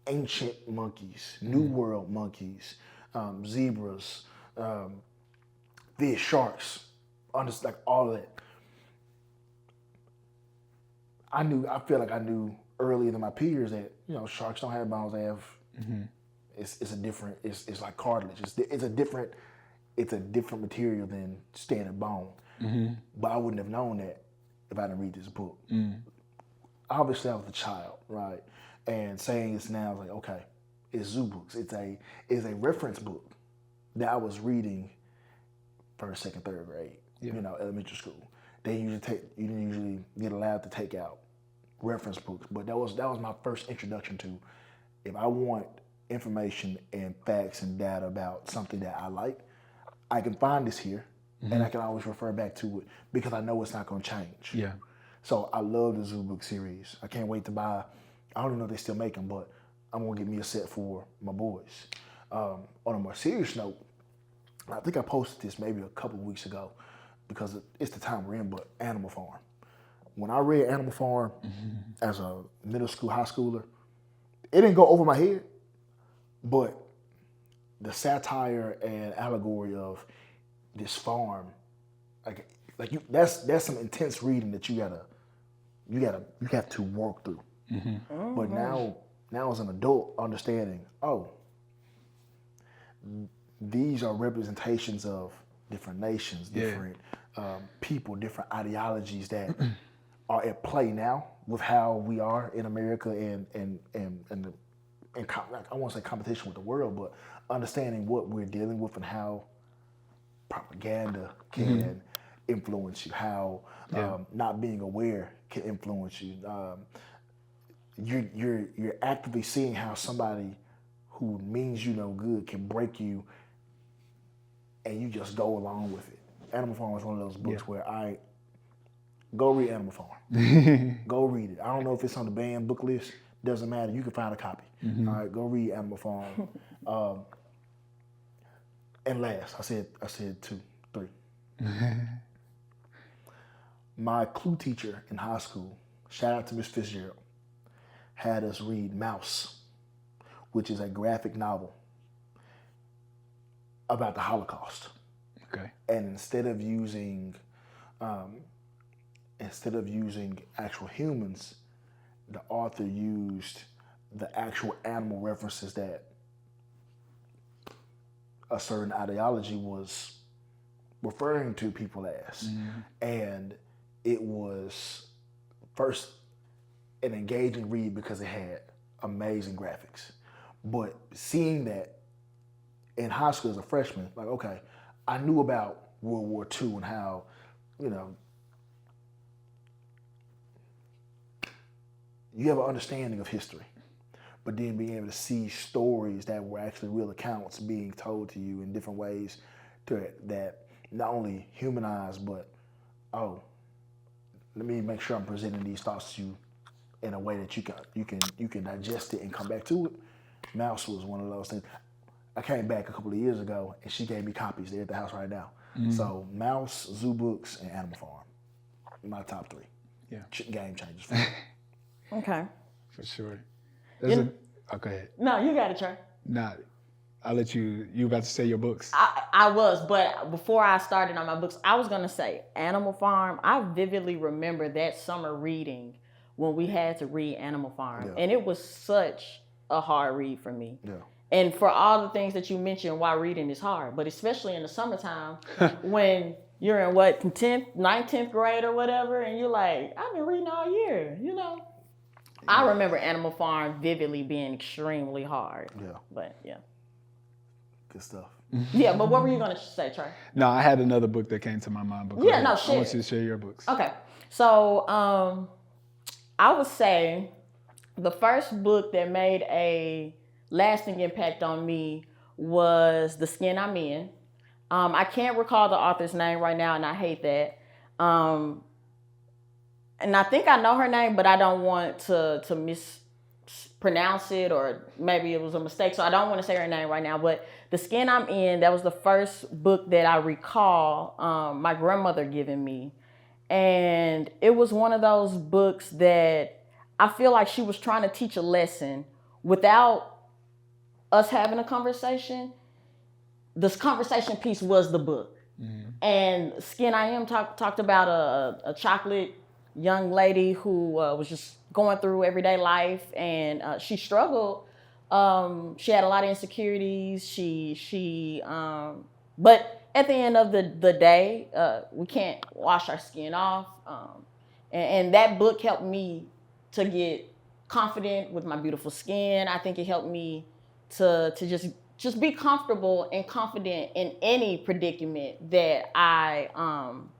ancient monkeys, New World monkeys, zebras, fish, sharks, like all of that. I feel like I knew earlier than my peers that, sharks don't have bones. They have, it's a different, it's like cartilage. It's a different material than standard bone. But I wouldn't have known that if I didn't read this book. Obviously I was a child, right? And saying this now, like, okay, it's zoo books. It's a reference book that I was reading first, second, third grade, elementary school. You didn't usually get allowed to take out reference books, but that was my first introduction to, if I want information and facts and data about something that I like, I can find this here, and I can always refer back to it because I know it's not going to change. Yeah. So I love the zoo book series. I can't wait to buy. I don't even know if they still make them, but I'm gonna get me a set for my boys. On a more serious note, I think I posted this maybe a couple of weeks ago because it's the time we're in, but Animal Farm. When I read Animal Farm as a middle school, high schooler, it didn't go over my head, but the satire and allegory of this farm, that's some intense reading that you have to work through. But now as an adult, understanding, these are representations of different nations, different people, different ideologies that are at play now with how we are in America and I won't say competition with the world, but understanding what we're dealing with and how propaganda can influence you, how not being aware can influence you. You're actively seeing how somebody who means you no good can break you, and you just go along with it. Animal Farm is one of those books where go read Animal Farm. Go read it. I don't know if it's on the banned book list. Doesn't matter. You can find a copy. All right, go read Animal Farm. And last, I said 2, 3. My Clue teacher in high school, shout out to Miss Fitzgerald, had us read Mouse, which is a graphic novel about the Holocaust. Okay. And instead of using actual humans, the author used the actual animal references that a certain ideology was referring to people as. And it was first an engaging read because it had amazing graphics. But seeing that in high school as a freshman, like, okay, I knew about World War II and how, you have an understanding of history, but then being able to see stories that were actually real accounts being told to you in different ways that not only humanize, but, let me make sure I'm presenting these thoughts to you in a way that you can digest it and come back to it. Mouse was one of those things. I came back a couple of years ago and she gave me copies. They're at the house right now. So Mouse, Zoo Books, and Animal Farm, my top 3. Yeah. Game changers for me. Okay. For sure. Go ahead. No, you got it, Trey. Nah, I'll let you about to say your books. I was, but before I started on my books, I was going to say Animal Farm. I vividly remember that summer reading when we had to read Animal Farm. And it was such a hard read for me. Yeah. And for all the things that you mentioned, why reading is hard, but especially in the summertime when you're in 10th, 9th, 10th grade or whatever, and you're like, I've been reading all year, I remember Animal Farm vividly being extremely hard. Yeah. But yeah. Good stuff. Yeah, but what were you going to say, Trey? No, I had another book that came to my mind. But share. I want you to share your books. Okay. So I would say the first book that made a lasting impact on me was The Skin I'm In. I can't recall the author's name right now, and I hate that. And I think I know her name, but I don't want to mispronounce it, or maybe it was a mistake, so I don't want to say her name right now. But The Skin I'm In, that was the first book that I recall my grandmother giving me. And it was one of those books that I feel like she was trying to teach a lesson without us having a conversation. This conversation piece was the book. And Skin I Am talked about a chocolate young lady who was just going through everyday life, and she struggled. She had a lot of insecurities. But at the end of the day, we can't wash our skin off. And that book helped me to get confident with my beautiful skin. I think it helped me to just be comfortable and confident in any predicament that I'm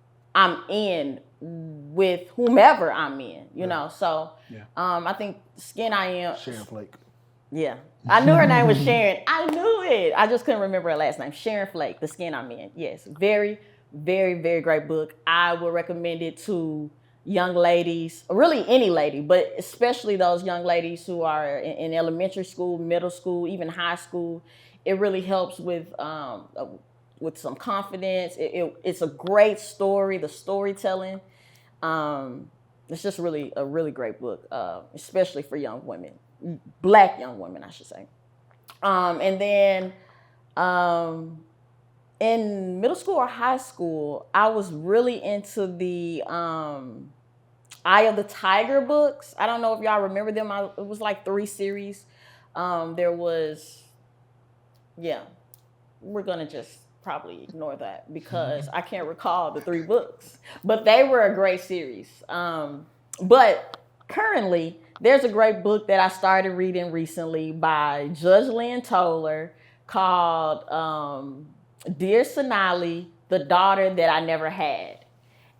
in with whomever I'm in, you know. So I think Skin I Am. Sharon Flake. Yeah. I knew her name was Sharon. I knew it. I just couldn't remember her last name. Sharon Flake, The Skin I'm In. Yes. Very, very, very great book. I would recommend it to young ladies, really any lady, but especially those young ladies who are in elementary school, middle school, even high school. It really helps with some confidence. It's a great story, the storytelling. It's just really a really great book, especially for young women, Black young women, I should say. And then in middle school or high school, I was really into the Eye of the Tiger books. I don't know if y'all remember them. It was like 3 series. There was, we're gonna just probably ignore that because I can't recall the 3 books, but they were a great series. But currently, there's a great book that I started reading recently by Judge Lynn Toler called Dear Sonali, the Daughter That I Never Had.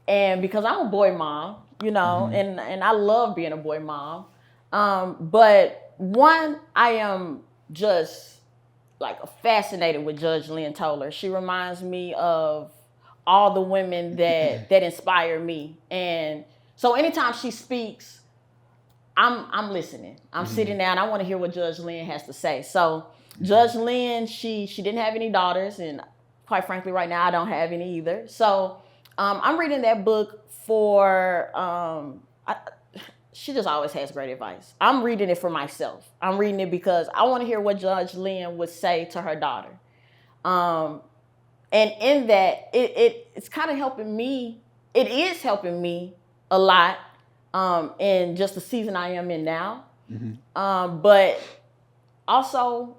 And because I'm a boy mom, you know, and I love being a boy mom. But one, I am just like fascinated with Judge Lynn Toler. She reminds me of all the women that inspire me. And so anytime she speaks, I'm listening. I'm sitting down. I want to hear what Judge Lynn has to say. So Judge Lynn, she didn't have any daughters, and quite frankly, right now I don't have any either. So I'm reading that book for. She just always has great advice. I'm reading it for myself. I'm reading it because I want to hear what Judge Lynn would say to her daughter. And in that, it's kind of helping me. It is helping me a lot in just the season I am in now. But also,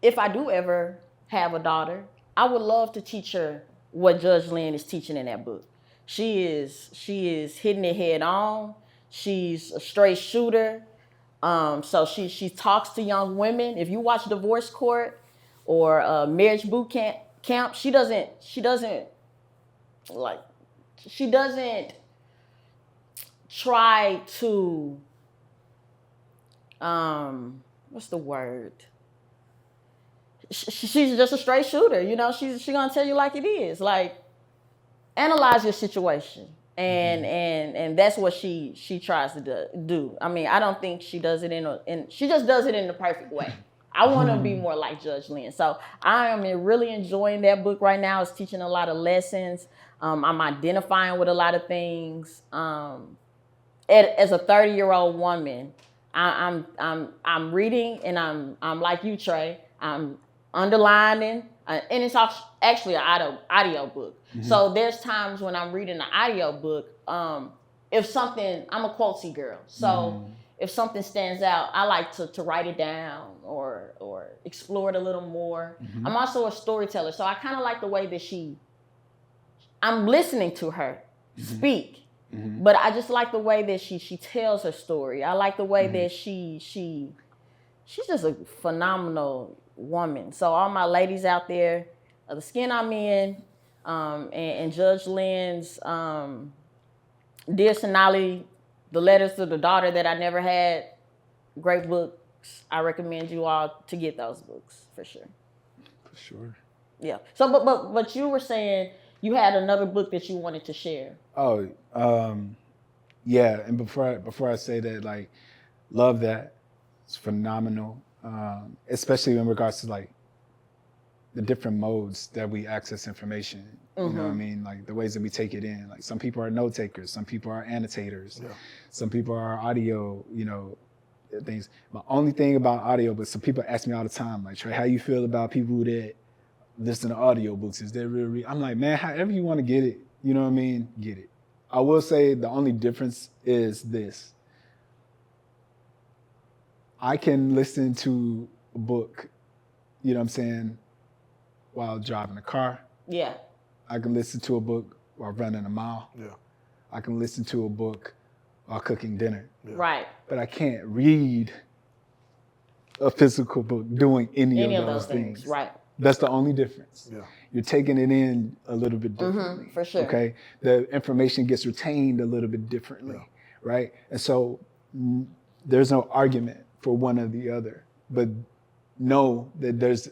if I do ever have a daughter, I would love to teach her what Judge Lynn is teaching in that book. She is hitting it head on. She's a straight shooter. So she talks to young women. If you watch Divorce Court or Marriage Boot Camp, she doesn't try to what's the word? She's just a straight shooter, you know. She's gonna tell you like it is. Like, analyze your situation, and that's what she tries to do. I mean, I don't think she does it she just does it in the perfect way. I want to be more like Judge Lynn. So I am really enjoying that book right now. It's teaching a lot of lessons. I'm identifying with a lot of things. As a 30-year-old woman, I'm reading, and I'm like you, Trey. I'm underlining, and it's actually an audio book. So there's times when I'm reading an audio book. If something, I'm a quotesy girl, so if something stands out, I like to write it down or explore it a little more. I'm also a storyteller, so I kind of like the way that I'm listening to her speak. But I just like the way that she tells her story. I like the way that she's just a phenomenal woman. So all my ladies out there, The Skin I'm In, and Judge Lynn's Dear Sonali, The Letters to the Daughter That I Never Had. Great books. I recommend you all to get those books for sure. For sure. Yeah. So, but you were saying you had another book that you wanted to share. Oh, yeah. And before I say that, like, love that. It's phenomenal, especially in regards to like the different modes that we access information. You know what I mean? Like the ways that we take it in. Like some people are note takers, some people are annotators, some people are audio, things. My only thing about audio, but some people ask me all the time, like, Trey, how you feel about people that listen to audiobooks? Is that really? I'm like, man, however you want to get it, you know what I mean? Get it. I will say the only difference is this. I can listen to a book, you know what I'm saying, while driving a car. Yeah. I can listen to a book while running a mile. Yeah. I can listen to a book while cooking dinner. Yeah. Right. But I can't read a physical book doing any of those things. Right. That's the only difference. Yeah. You're taking it in a little bit differently. For sure. Okay. The information gets retained a little bit differently. Right. And so there's no argument for one or the other, but know that there's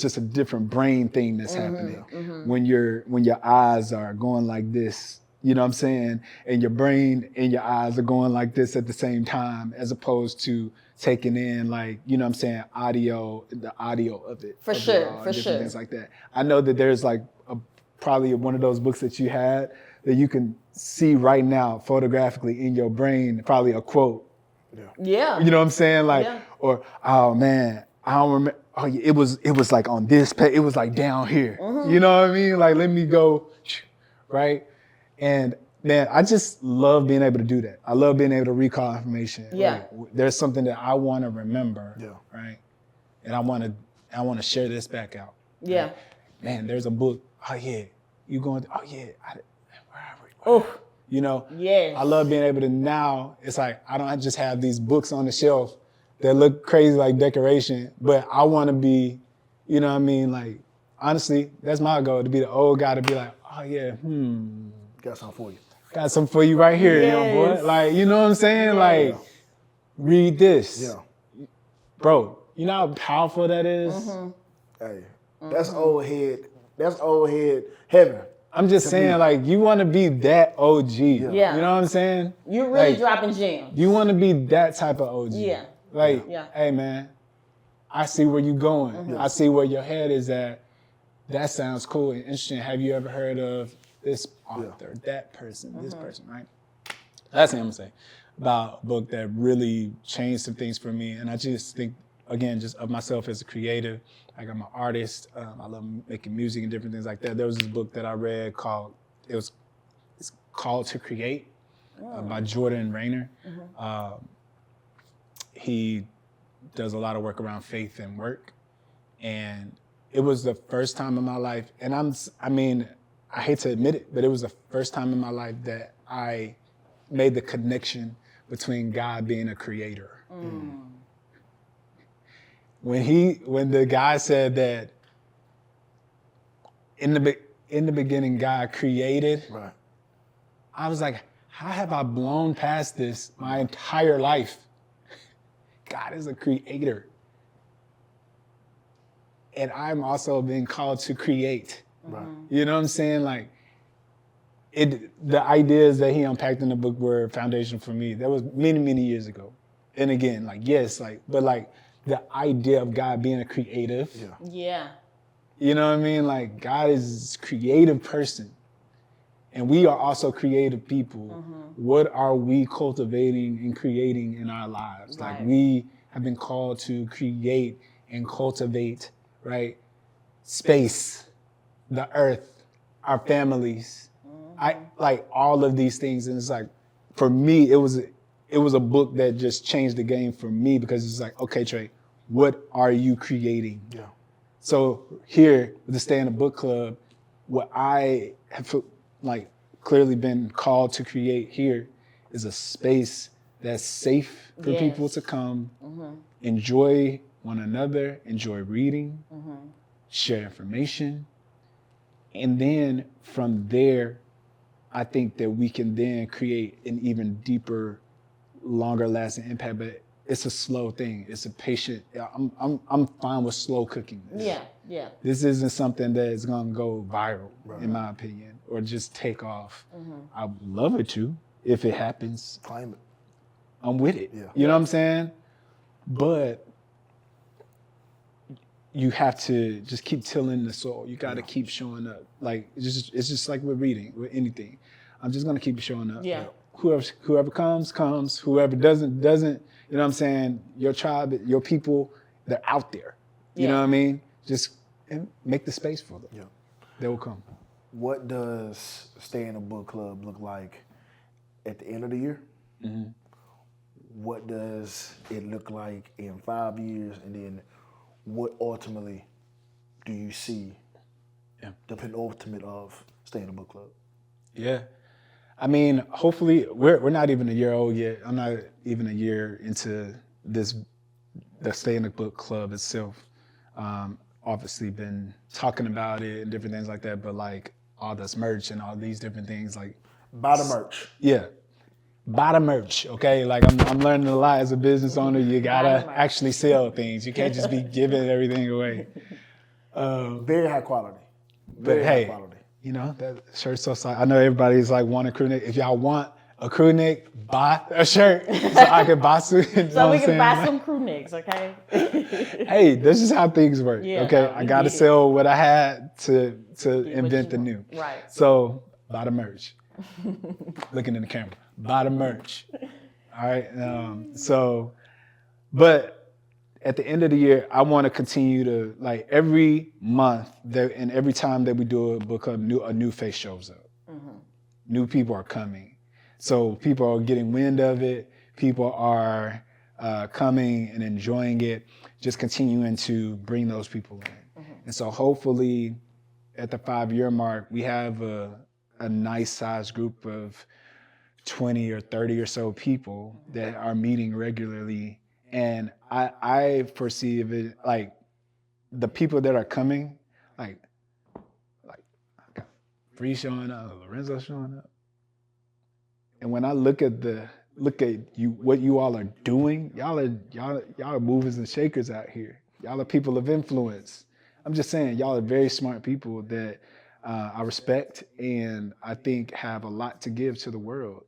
just a different brain thing that's happening when your eyes are going like this, you know what I'm saying? And your brain and your eyes are going like this at the same time, as opposed to taking in, like, you know what I'm saying, the audio of it. For sure. Things like that. I know that there's like probably one of those books that you had that you can see right now photographically in your brain, probably a quote. Yeah. You know what I'm saying? Like, or, oh man, I don't remember. Oh, yeah, it was like on this page. It was like down here. You know what I mean? Like, let me go, right? And man, I just love being able to do that. I love being able to recall information. Yeah. Like, there's something that I want to remember. Right. And I want to share this back out. Yeah. Right? Man, there's a book. Oh yeah, you going? Oh yeah. Where are we? Oh. You know, yes. I love being able to now, it's like, I don't just have these books on the shelf that look crazy like decoration, but I want to be, you know what I mean? Like, honestly, that's my goal, to be the old guy to be like, oh yeah, Got something for you. Got something for you right here, young boy. Like, you know what I'm saying? Like, read this. Yeah. Bro, you know how powerful that is? Hey, that's old head heaven. I'm just saying, like, you want to be that OG. Yeah. You know what I'm saying? You're really like, dropping gems. You want to be that type of OG. Yeah. Like, hey, man, I see where you're going. I see where your head is at. That sounds cool and interesting. Have you ever heard of this author, that person, this person, right? That's what I'm going to say about a book that really changed some things for me. And I just think, again, just of myself as a creative. Like, I'm an artist. I love making music and different things like that. There was this book that I read it's called To Create by Jordan Rayner. He does a lot of work around faith and work. And it was the first time in my life, and I hate to admit it, but it was the first time in my life that I made the connection between God being a creator. When the guy said that in the beginning God created, Right. I was like, how have I blown past this my entire life? God is a creator. And I'm also being called to create. Right. You know what I'm saying? Like, the ideas that he unpacked in the book were foundational for me. That was many, many years ago. And again, like, yes, like, but like the idea of God being a creative. Yeah. You know what I mean? Like, God is a creative person. And we are also creative people. What are we cultivating and creating in our lives? Right. Like, we have been called to create and cultivate, right? Space, the earth, our families. I like all of these things. And it's like, for me, it was a book that just changed the game for me, because it's like, okay, Trey, what are you creating? Yeah. So here with the Stay in the Book Club, what I have like clearly been called to create here is a space that's safe for people to come, enjoy one another, enjoy reading, share information. And then from there, I think that we can then create an even deeper, longer lasting impact. But it's a slow thing. It's a patient. I'm fine with slow cooking this. Yeah, yeah. This isn't something that is gonna go viral, in my opinion, or just take off. I would love it to. If it happens, Claim it. I'm with it. Yeah. You know what I'm saying? But you have to just keep tilling the soil. You got to keep showing up. Like it's just like with reading, with anything. I'm just gonna keep showing up. Yeah. Whoever comes. Whoever doesn't. You know what I'm saying? Your tribe, your people, they're out there. You know what I mean? Just make the space for them. Yeah. They will come. What does stay in a book club look like at the end of the year? Mm-hmm. What does it look like in 5 years? And then what ultimately do you see the penultimate of stay in a book club? Yeah. I mean, hopefully, we're not even a year old yet. I'm not even a year into the Stay in the Book Club itself. Obviously been talking about it and different things like that, but like all this merch and all these different things, like Buy the merch. yeah, buy the merch. Okay, like I'm learning a lot as a business owner. You gotta actually sell things. You can't just be giving everything away. Very high quality. But hey, you know, that shirt's so size. I know everybody's like wanting a crew neck. If y'all want a crew neck, buy a shirt so I can buy some. So we can buy some crew necks, okay? Hey, this is how things work. Yeah, okay, no, I got to sell what I had to invent the new. Right. So buy the merch. Looking in the camera, buy the merch. All right. But at the end of the year, I want to continue to, like, every month and every time that we do a book club, a new face shows up. New people are coming. So people are getting wind of it. People are coming and enjoying it, just continuing to bring those people in. And so hopefully at the 5-year mark, we have a nice sized group of 20 or 30 or so people that are meeting regularly. And I foresee it like the people that are coming, like I got Free showing up, Lorenzo showing up. And when I look at you, what you all are doing, y'all are movers and shakers out here. Y'all are people of influence. I'm just saying, y'all are very smart people that I respect and I think have a lot to give to the world.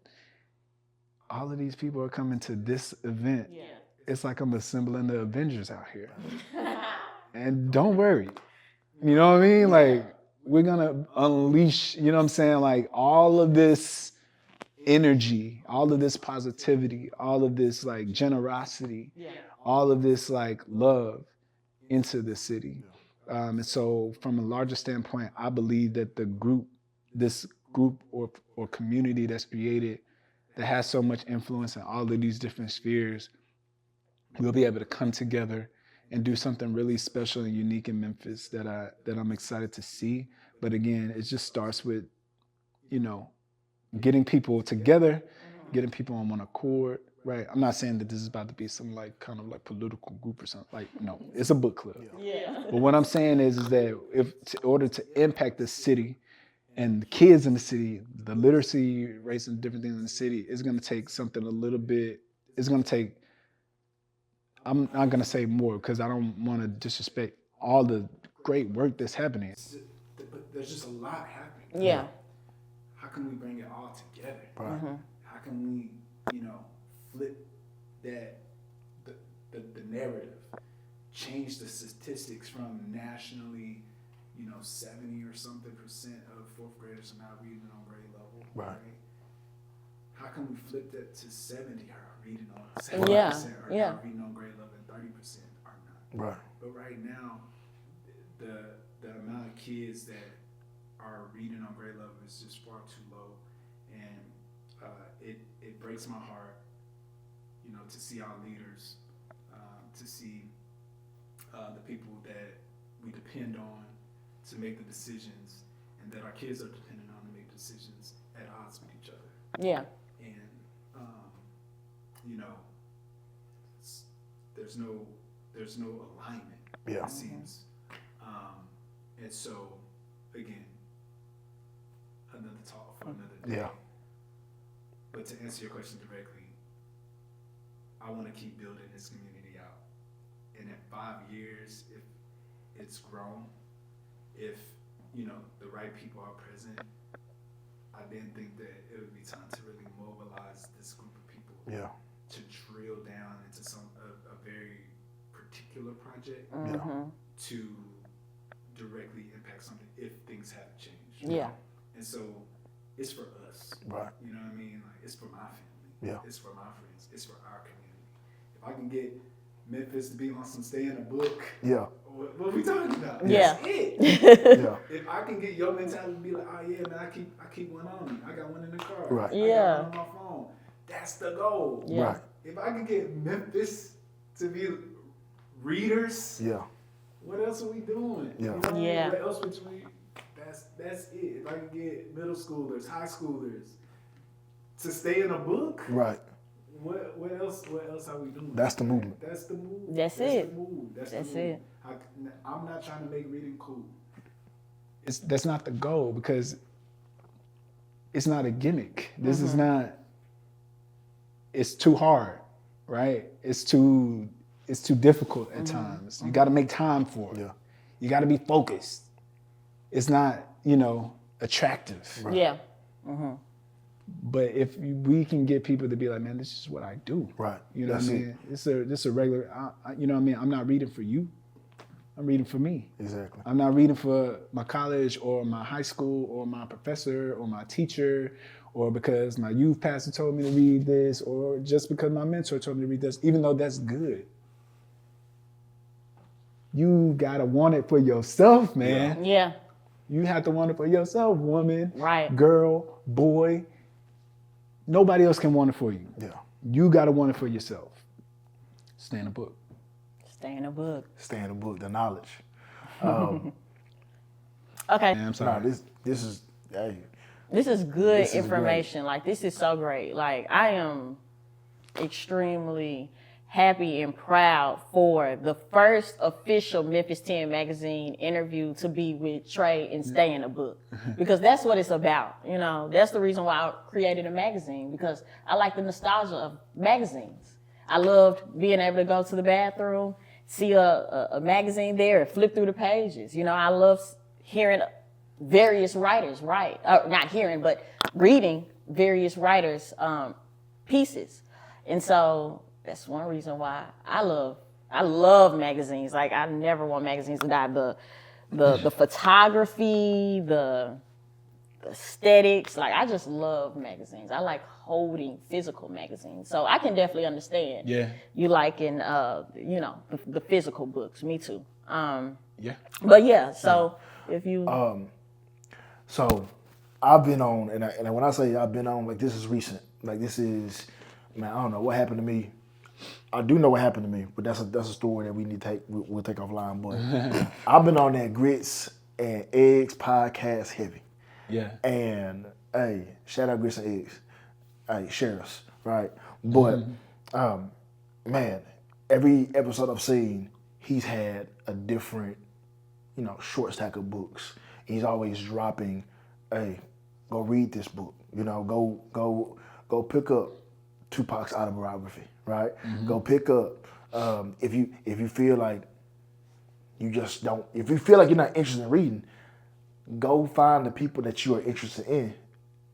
All of these people are coming to this event. Yeah. It's like I'm assembling the Avengers out here. And don't worry. You know what I mean? Like, we're gonna unleash, you know what I'm saying? Like, all of this energy, all of this positivity, all of this like generosity, all of this like love into the city. And so from a larger standpoint, I believe that this group or community that's created that has so much influence in all of these different spheres, we'll be able to come together and do something really special and unique in Memphis that I'm excited to see. But again, it just starts with, getting people together, getting people on one accord, right? I'm not saying that this is about to be some like kind of like political group or something. Like, no, it's a book club. Yeah. But what I'm saying is that in order to impact the city and the kids in the city, the literacy rates and different things in the city, it's going to take something I'm not going to say more because I don't want to disrespect all the great work that's happening. But there's just a lot happening. Yeah. How can we bring it all together? Right. Mm-hmm. How can we, flip that, the narrative, change the statistics from nationally, 70 or something % of fourth graders are not reading on grade level. Right. How can we flip that to 70 are reading on 70% are not reading on grade level and 30% are not. Right. But right now, the amount of kids that are reading on grade level is just far too low, and it breaks my heart, to see our leaders, to see the people that we depend on to make the decisions, and that our kids are dependent on to make decisions at odds with each other. Yeah. And there's no alignment. Yeah. It seems. And so again, another for another day. Yeah. But to answer your question directly, I want to keep building this community out. And in 5 years, if it's grown, if, the right people are present, I then think that it would be time to really mobilize this group of people. Yeah. To drill down into a very particular project to directly impact something if things haven't changed. Yeah. And so it's for us. Right. You know what I mean? Like, it's for my family. Yeah. It's for my friends. It's for our community. If I can get Memphis to be on some stay in a book, yeah. What are we talking about? Yeah. That's it. Yeah. If I can get your mentality to be like, oh yeah, man, I keep one on me. I got one in the car. Right. I Yeah. got one on my phone. That's the goal. Yeah. Right. If I can get Memphis to be readers, Yeah. what else are we doing? Yeah. You know what I mean? Yeah. What else would we? That's it. If I can get middle schoolers, high schoolers to stay in a book, Right. What else are we doing? That's the movement. That's the move. That's The it. move. That's That's the move. it. I'm not trying to make reading cool. That's not the goal, because it's not a gimmick. This is not. It's too hard, right? It's too difficult at times. You got to make time for it. Yeah. You got to be focused. It's not, attractive. Right. Yeah. But if we can get people to be like, man, this is what I do. Right. You know That's what I mean? It's a regular. You know what I mean? I'm not reading for you. I'm reading for me. Exactly. I'm not reading for my college or my high school or my professor or my teacher, or because my youth pastor told me to read this, or just because my mentor told me to read this, even though that's good. You gotta want it for yourself, man. Yeah. You have to want it for yourself, woman, Right. girl, boy. Nobody else can want it for you. Yeah. You gotta want it for yourself. Stay in a book. Stay in a book. Stay in the book, the knowledge. Okay. Man, I'm No, sorry. this is hey. This is good This is information. Like, this is so great. Like, I am extremely happy and proud for the first official Memphis 10 magazine interview to be with Trey and Stay in a Book, because that's what it's about. That's the reason why I created a magazine, because I like the nostalgia of magazines. I loved being able to go to the bathroom, see a magazine there, and flip through the pages. I love hearing various writers write, not hearing, but reading various writers' pieces. And so that's one reason why I love magazines. Like, I never want magazines to die. The photography, the aesthetics, like, I just love magazines. I like holding physical magazines. So I can definitely understand. Yeah. You liking, the physical books. Me too. Yeah. But yeah, so if you. So I've been on, and when I say I've been on, like, this is recent. Like, this is, man, I don't know what happened to me. I do know what happened to me, but that's a story that we'll take offline. But I've been on that Grits and Eggs podcast heavy. Yeah. And hey, shout out Grits and Eggs. Hey, share us, right? But man, every episode I've seen, he's had a different, short stack of books. He's always dropping, hey, go read this book. Go pick up Tupac's autobiography, right? Go pick up if you feel like you just don't, if you feel like you're not interested in reading, go find the people that you are interested in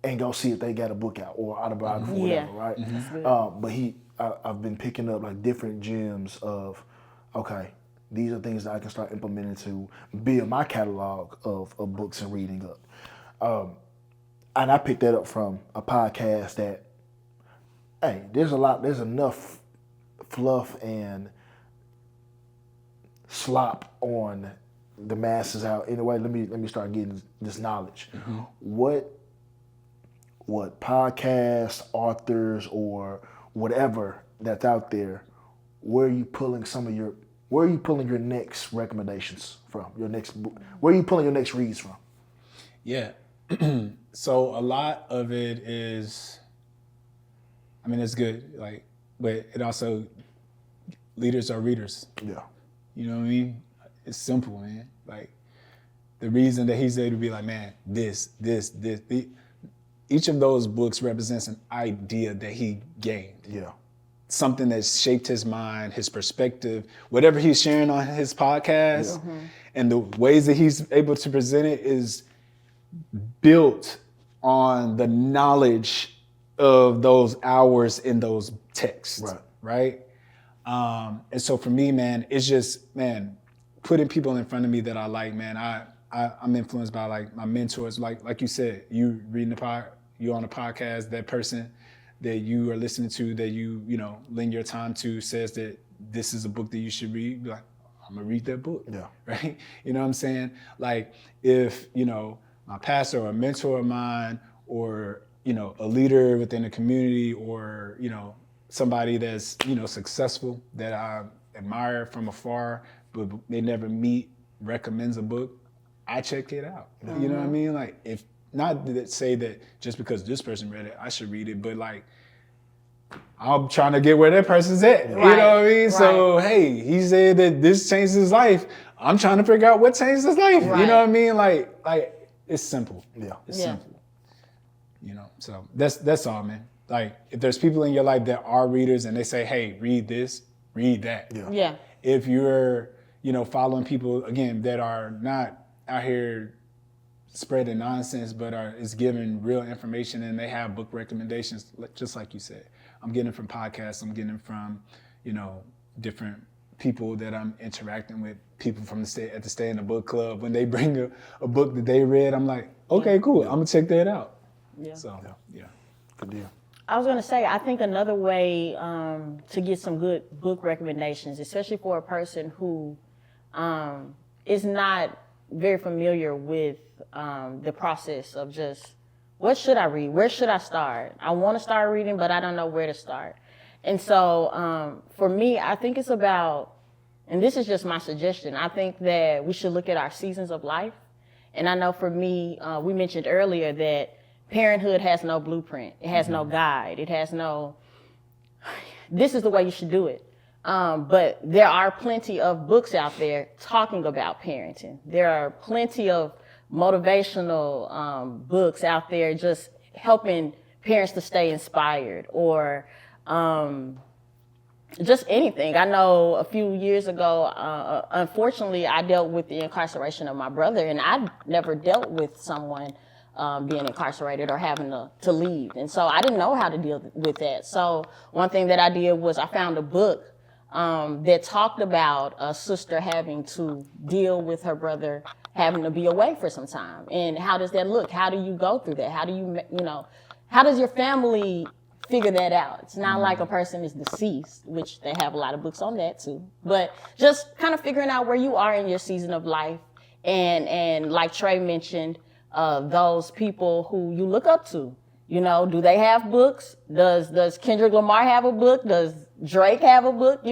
and go see if they got a book out or autobiography or whatever, right? But I've been picking up like different gems of, okay, these are things that I can start implementing to build my catalog of books and reading up. And I picked that up from a podcast that, hey, there's enough fluff and slop on the masses out. Anyway, let me start getting this knowledge. What podcast authors or whatever that's out there, where are you pulling your next recommendations from? Your next book? Where are you pulling your next reads from? Yeah. So a lot of it is, I mean, it's good, like, but it also, leaders are readers. Yeah. You know what I mean? It's simple, man. Like, the reason that he's able to be like, man, this. each of those books represents an idea that he gained. Yeah. Something that shaped his mind, his perspective, whatever he's sharing on his podcast, and the ways that he's able to present it is built on the knowledge of those hours in those texts, right? And so for me, man, it's just, man, putting people in front of me that I like, man, I'm influenced by like my mentors, like you said, you reading you on a podcast, that person that you are listening to, that you lend your time to, says that this is a book that you should read. Be like, I'm gonna read that book, right? You know what I'm saying? Like if my pastor or a mentor of mine, or a leader within the community, or somebody that's successful that I admire from afar, but they never meet, recommends a book, I check it out. You know what I mean? Like, if not that say that just because this person read it, I should read it, but like, I'm trying to get where that person's at. You know what I mean? Right. So, hey, he said that this changed his life. I'm trying to figure out what changed his life. Right. You know what I mean? Like it's simple. Yeah. It's simple. So that's all, man. Like, if there's people in your life that are readers and they say, hey, read this, read that. Yeah. If you're, following people, again, that are not out here spreading nonsense, but is giving real information, and they have book recommendations, just like you said. I'm getting from podcasts, I'm getting from, different people that I'm interacting with, people from at the Stay in the Book Club. When they bring a book that they read, I'm like, okay, cool, I'm gonna check that out. So, good deal. I was gonna say, I think another way to get some good book recommendations, especially for a person who is not very familiar with the process of just, what should I read? Where should I start? I want to start reading, but I don't know where to start. And so for me, I think it's about, and this is just my suggestion, I think that we should look at our seasons of life. And I know for me, we mentioned earlier that parenthood has no blueprint. It has no guide. It has no, this is the way you should do it. But there are plenty of books out there talking about parenting. There are plenty of motivational books out there just helping parents to stay inspired, or just anything. I know a few years ago, unfortunately, I dealt with the incarceration of my brother, and I never dealt with someone being incarcerated or having to leave. And so I didn't know how to deal with that. So one thing that I did was I found a book that talked about a sister having to deal with her brother having to be away for some time. And how does that look? How do you go through that? How do you, how does your family figure that out? It's not like a person is deceased, which they have a lot of books on that too, but just kind of figuring out where you are in your season of life. And like Trey mentioned, those people who you look up to, do they have books? Does Kendrick Lamar have a book? Does Drake have a book?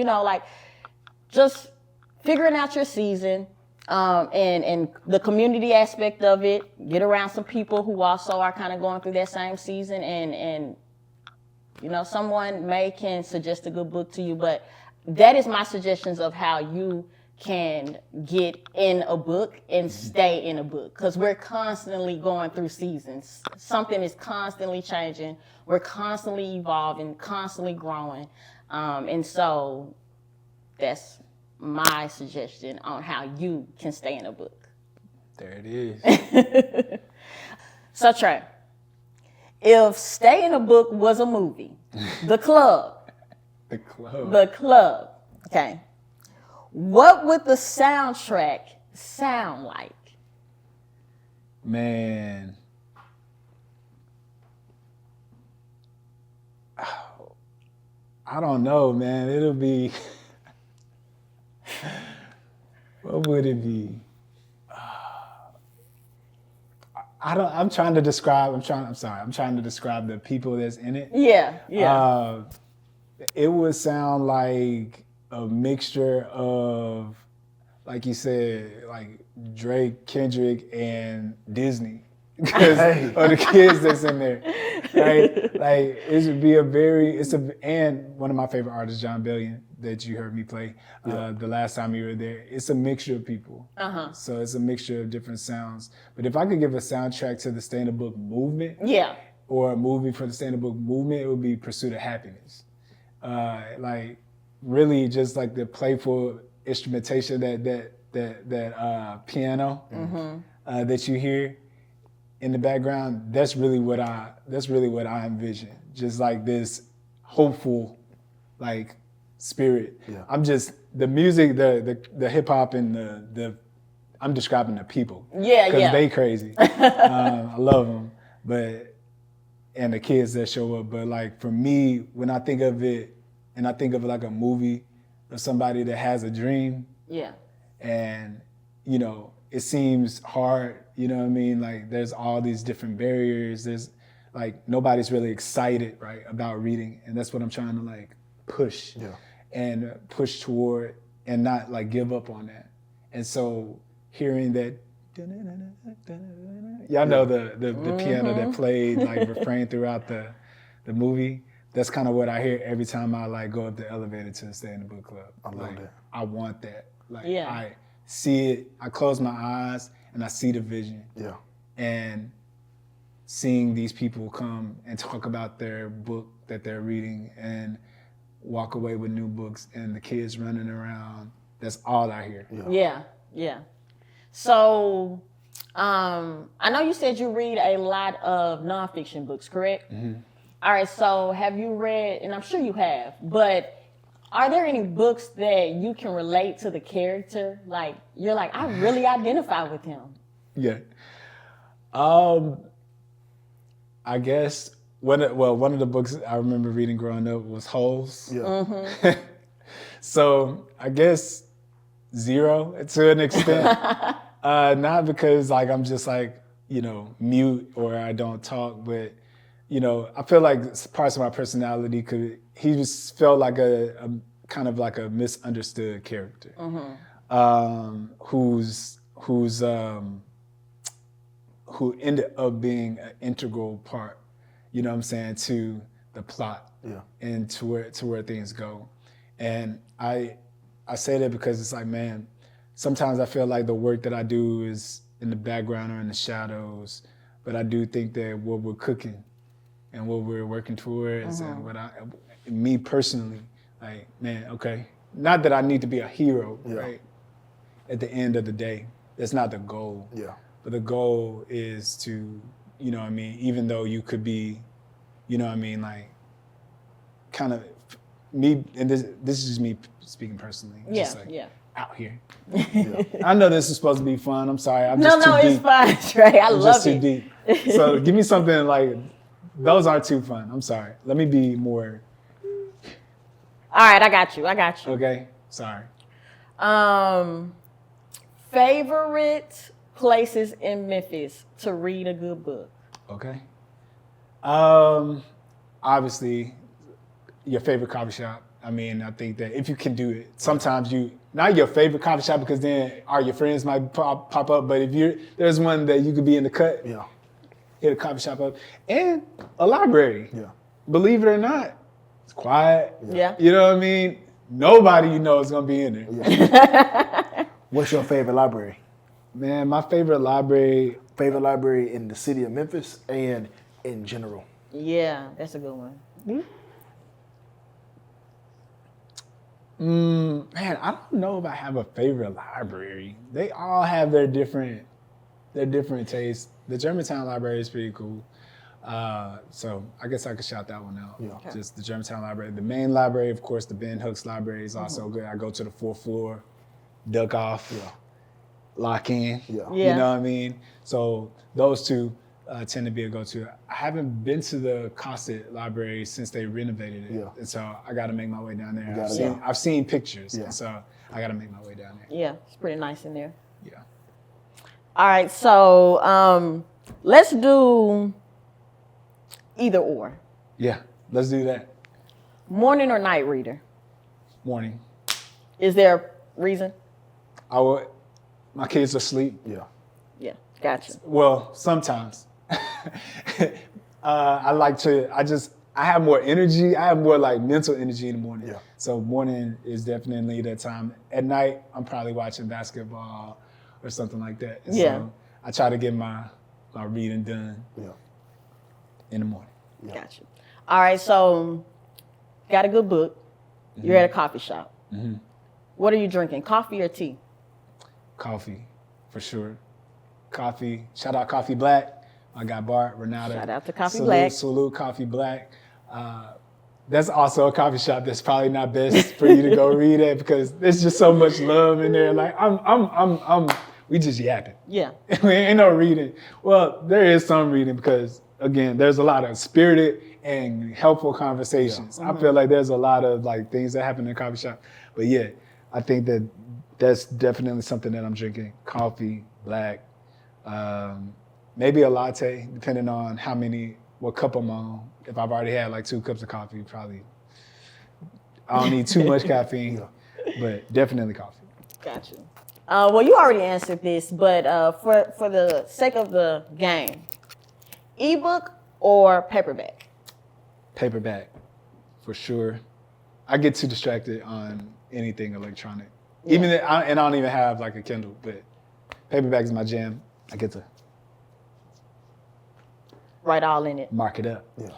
Just figuring out your season, and the community aspect of it. Get around some people who also are kind of going through that same season, and someone can suggest a good book to you, but that is my suggestions of how you can get in a book and stay in a book, because we're constantly going through seasons. Something is constantly changing. We're constantly evolving, constantly growing. And so that's my suggestion on how you can stay in a book. There it is. So Trey, if Stay in a Book was a movie, The Club. The Club. Okay. What would the soundtrack sound like? Man. I don't know, man. It'll be, what would it be? I'm trying to describe the people that's in it. Yeah. It would sound like a mixture of, like you said, like Drake, Kendrick, and Disney, because of the kids that's in there, right? Like, it should be and one of my favorite artists, John Bellion, that you heard me play the last time you were there. It's a mixture of people. So it's a mixture of different sounds. But if I could give a soundtrack to the Stay in the Book movement, or a movie for the stand-up book movement, it would be Pursuit of Happiness. Like really just like the playful instrumentation that piano that you hear in the background. That's really what I envision. Just like this hopeful, like spirit. Yeah. I'm just the music, the hip hop and the I'm describing the people. Yeah, because they crazy. I love them, and the kids that show up. But like for me, when I think of it, and I think of like a movie of somebody that has a dream. Yeah. And you know, it seems hard. You know what I mean? Like there's all these different barriers. There's like nobody's really excited, right, about reading, and that's what I'm trying to like push and push toward, and not like give up on that. And so hearing that, y'all know the piano that played like refrain throughout the movie. That's kind of what I hear every time I like go up the elevator to stay in the book club. I love that. I want that. Like I see it. I close my eyes and I see the vision. Yeah. And seeing these people come and talk about their book that they're reading and walk away with new books and the kids running around. That's all I hear. Yeah. So, I know you said you read a lot of nonfiction books, correct? Mm-hmm. All right, so have you read, and I'm sure you have, but are there any books that you can relate to the character? Like, you're like, I really identify with him. Yeah. I guess one of the books I remember reading growing up was Holes. Yeah. Mm-hmm. So I guess Zero to an extent. Not because like I'm just like, you know, mute or I don't talk, but you know, I feel like parts of my personality felt like a kind of like a misunderstood character, who ended up being an integral part, you know what I'm saying, to the plot and to where things go. And I say that because it's like, man, sometimes I feel like the work that I do is in the background or in the shadows, but I do think that what we're cooking and what we're working towards and me personally, like, man, okay, not that I need to be a hero, right? At the end of the day, that's not the goal. Yeah. But the goal is to, you know what I mean, even though you could be, you know what I mean, like, kind of me, and this is just me speaking personally. Just like out here. I know this is supposed to be fun. I'm sorry. I'm just too deep. It's fine, Trey. I love it. Just too deep. So give me something like, those aren't too fun. I'm sorry. Let me be more. All right, I got you. Okay, sorry. Favorite places in Memphis to read a good book? Okay. Obviously, your favorite coffee shop. I mean, I think that if you can do it, sometimes not your favorite coffee shop because then your friends might pop up, but there's one that you could be in the cut, hit a coffee shop up, and a library. Yeah. Believe it or not, it's quiet. Yeah. You know what I mean? Nobody you know is gonna be in there. Yeah. What's your favorite library? Man, my favorite library. Favorite library in the city of Memphis and in general. Yeah, that's a good one. Mm-hmm. Man, I don't know if I have a favorite library. They all have their different tastes. The Germantown Library is pretty cool. So I guess I could shout that one out. Yeah. Just the Germantown Library. The main library, of course, the Ben Hooks Library is also good. I go to the 4th floor, duck off, lock in. Yeah. You know what I mean? So those two tend to be a go-to. I haven't been to the Cosset Library since they renovated it. Yeah. And so I got to make my way down there. I've seen pictures, and so I got to make my way down there. Yeah, it's pretty nice in there. Yeah. All right, so let's do either or. Yeah, let's do that. Morning or night reader? Morning. Is there a reason? My kids are asleep. Yeah, gotcha. Well, sometimes. I have more energy. I have more like mental energy in the morning. Yeah. So morning is definitely that time. At night, I'm probably watching basketball or something like that. And so I try to get my reading done. Yeah. in the morning. Yeah. Got you. All right, so got a good book. You're at a coffee shop. What are you drinking, coffee or tea? Coffee, for sure. Coffee. Shout out Coffee Black. I got Bart, Renata. Shout out to Coffee Black. Salute Coffee Black. That's also a coffee shop that's probably not best for you to go read at because there's just so much love in there. Like we just yapping. Yeah. We ain't no reading. Well, there is some reading because again, there's a lot of spirited and helpful conversations. I feel like there's a lot of like things that happen in a coffee shop. But yeah, I think that's definitely something that I'm drinking. Coffee, black, maybe a latte, depending on what cup I'm on. If I've already had like 2 cups of coffee, probably I don't need too much caffeine, but definitely coffee. Got you. Well, you already answered this, but for the sake of the game, ebook or paperback? Paperback, for sure. I get too distracted on anything electronic. Even I don't even have like a Kindle, but paperback is my jam. I get to Write all in it. mark it up. Yeah.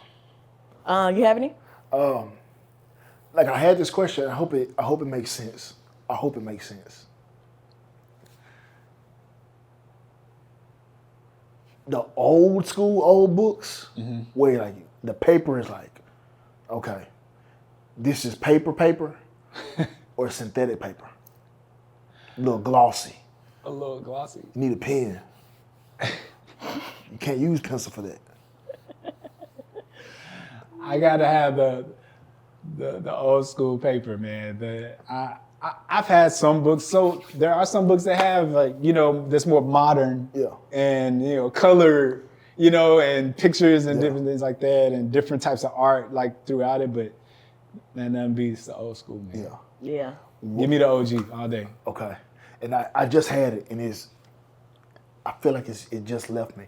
You have any? Like I had this question. I hope it makes sense. I hope it makes sense. The old school old books, where like the paper is like, okay, this is paper, or synthetic paper. A little glossy. A little glossy. You need a pen. You can't use pencil for that. I gotta have the old school paper, man. I've had some books, so there are some books that have like, that's more modern and, color, and pictures and different things like that and different types of art like throughout it, but man, nothing beats the old school, man. Yeah. Give me the OG all day. Okay. And I just had it and I feel like it just left me.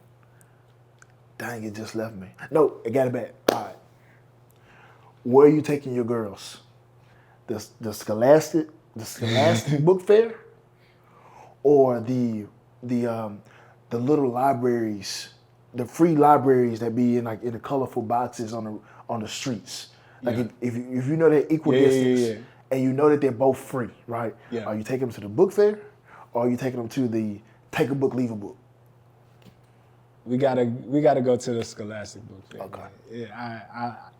Dang, it just left me. No, it got it back. All right. Where are you taking your girls? The Scholastic book fair, or the little libraries, the free libraries that be in the colorful boxes on the streets. Like if you know they're equal distance and you know that they're both free, right? Yeah. Are you taking them to the book fair, or are you taking them to the take a book, leave a book? We gotta go to the Scholastic book fair. Okay. Man. Yeah,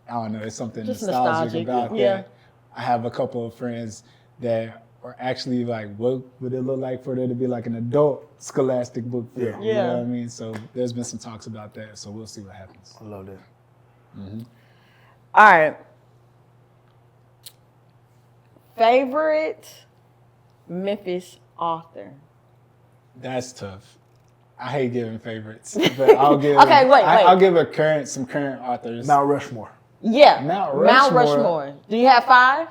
I don't know. It's something Just nostalgic about yeah. that. I have a couple of friends that are actually like, what would it look like for there to be like an adult Scholastic book fair? Yeah. You know what I mean? So there's been some talks about that. So we'll see what happens. I love that. All right. Favorite Memphis author? That's tough. I hate giving favorites, but I'll give. Okay, wait. I'll give some current authors. Mount Rushmore. Yeah. Mount Rushmore. Do you have 5?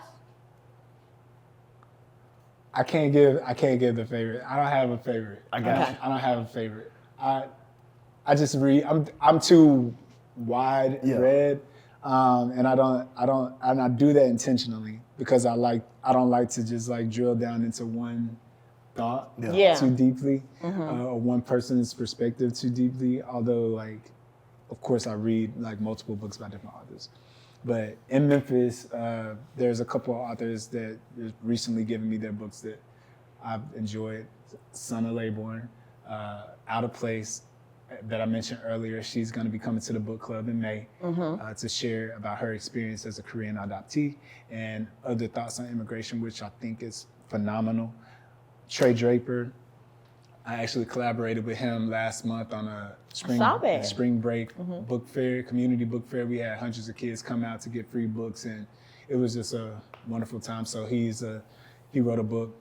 I can't give the favorite. I don't have a favorite. I got you. I don't have a favorite. I just read. I'm too wide read, and I do that intentionally because I don't like to just like drill down into one thought too deeply, or one person's perspective too deeply. Although like, of course, I read like multiple books by different authors. But in Memphis, there's a couple of authors that have recently given me their books that I've enjoyed. Sana Laybourne, Out of Place, that I mentioned earlier. She's going to be coming to the book club in May to share about her experience as a Korean adoptee and other thoughts on immigration, which I think is phenomenal. Trey Draper, I actually collaborated with him last month on a spring break book fair, community book fair. We had hundreds of kids come out to get free books, and it was just a wonderful time. So he wrote a book,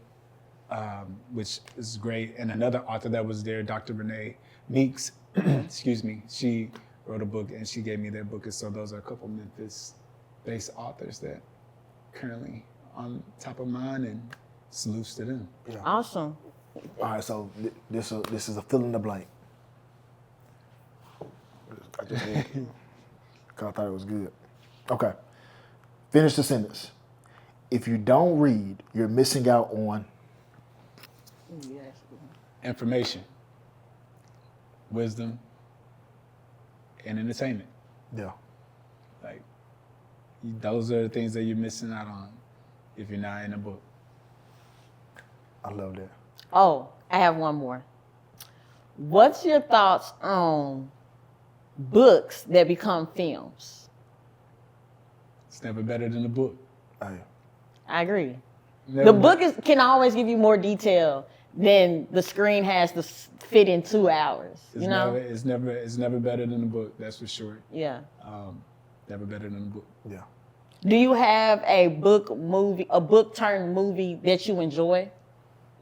which is great. And another author that was there, Dr. Renee Meeks, excuse me, she wrote a book and she gave me their book. And so those are a couple Memphis-based authors that currently on top of mind, and salutes to them. Yeah. Awesome. All right, so this is a fill in the blank. I just did. I thought it was good. Okay. Finish the sentence. If you don't read, you're missing out on Information, wisdom, and entertainment. Yeah. Like, those are the things that you're missing out on if you're not in a book. I love that. Oh, I have one more. What's your thoughts on books that become films? It's never better than a book. Hey, I agree. Never The book can always give you more detail than the screen has to fit in 2 hours. It's You know? it's never better than a book. That's for sure. Yeah. Never better than a book. yeah. Do you have a book turned movie that you enjoy?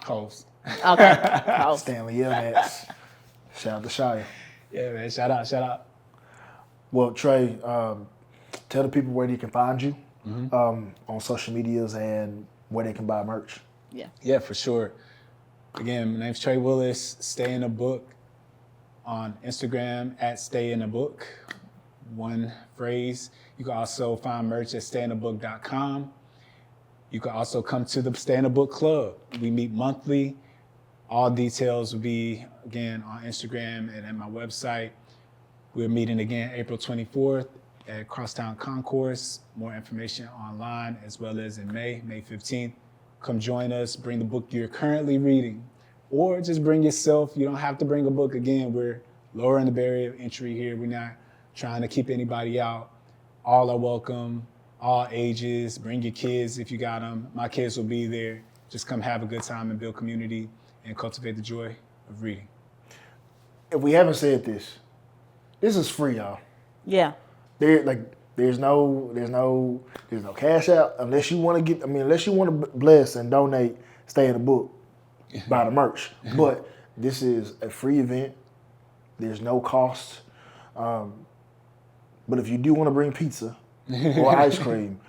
Host. Okay. Oh. Stanley Elnats. Shout out to Shia. Yeah, man. Shout out. Well, Trey, tell the people where they can find you on social medias and where they can buy merch. Yeah, for sure. Again, my name's Trey Willis. Stay in a book on Instagram at Stay in a Book. One phrase. You can also find merch at stayinabook.com. You can also come to the Stay in a Book Club. We meet monthly. All details will be, again, on Instagram and at my website. We're meeting again April 24th at Crosstown Concourse. More information online as well as in May 15th. Come join us, bring the book you're currently reading, or just bring yourself. You don't have to bring a book. Again, we're lowering the barrier of entry here. We're not trying to keep anybody out. All are welcome, all ages. Bring your kids if you got them. My kids will be there. Just come have a good time and build community and cultivate the joy of reading. If we haven't said this is free, y'all. Yeah. There's no cash out unless you want to bless and donate, Stay in the Book, buy the merch. But this is a free event. There's no cost. But if you do want to bring pizza or ice cream,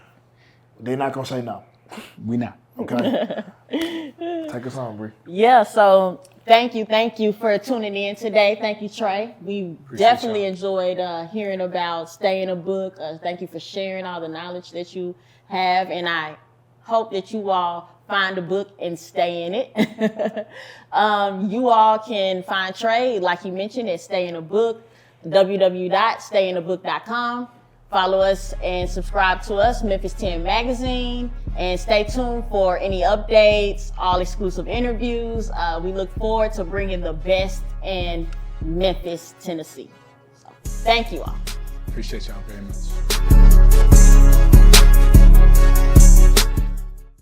they're not gonna say no. We not. Okay. Take us on, Bree. Yeah, so thank you for tuning in today. Thank you, Trey. We definitely enjoyed hearing about Stay in a Book. Thank you for sharing all the knowledge that you have, and I hope that you all find a book and stay in it. You all can find Trey, like he mentioned, at Stay in a Book, www.stayinabook.com. Follow us and subscribe to us, Memphis 10 Magazine, and stay tuned for any updates, all exclusive interviews. We look forward to bringing the best in Memphis, Tennessee. So, thank you all. Appreciate y'all very much.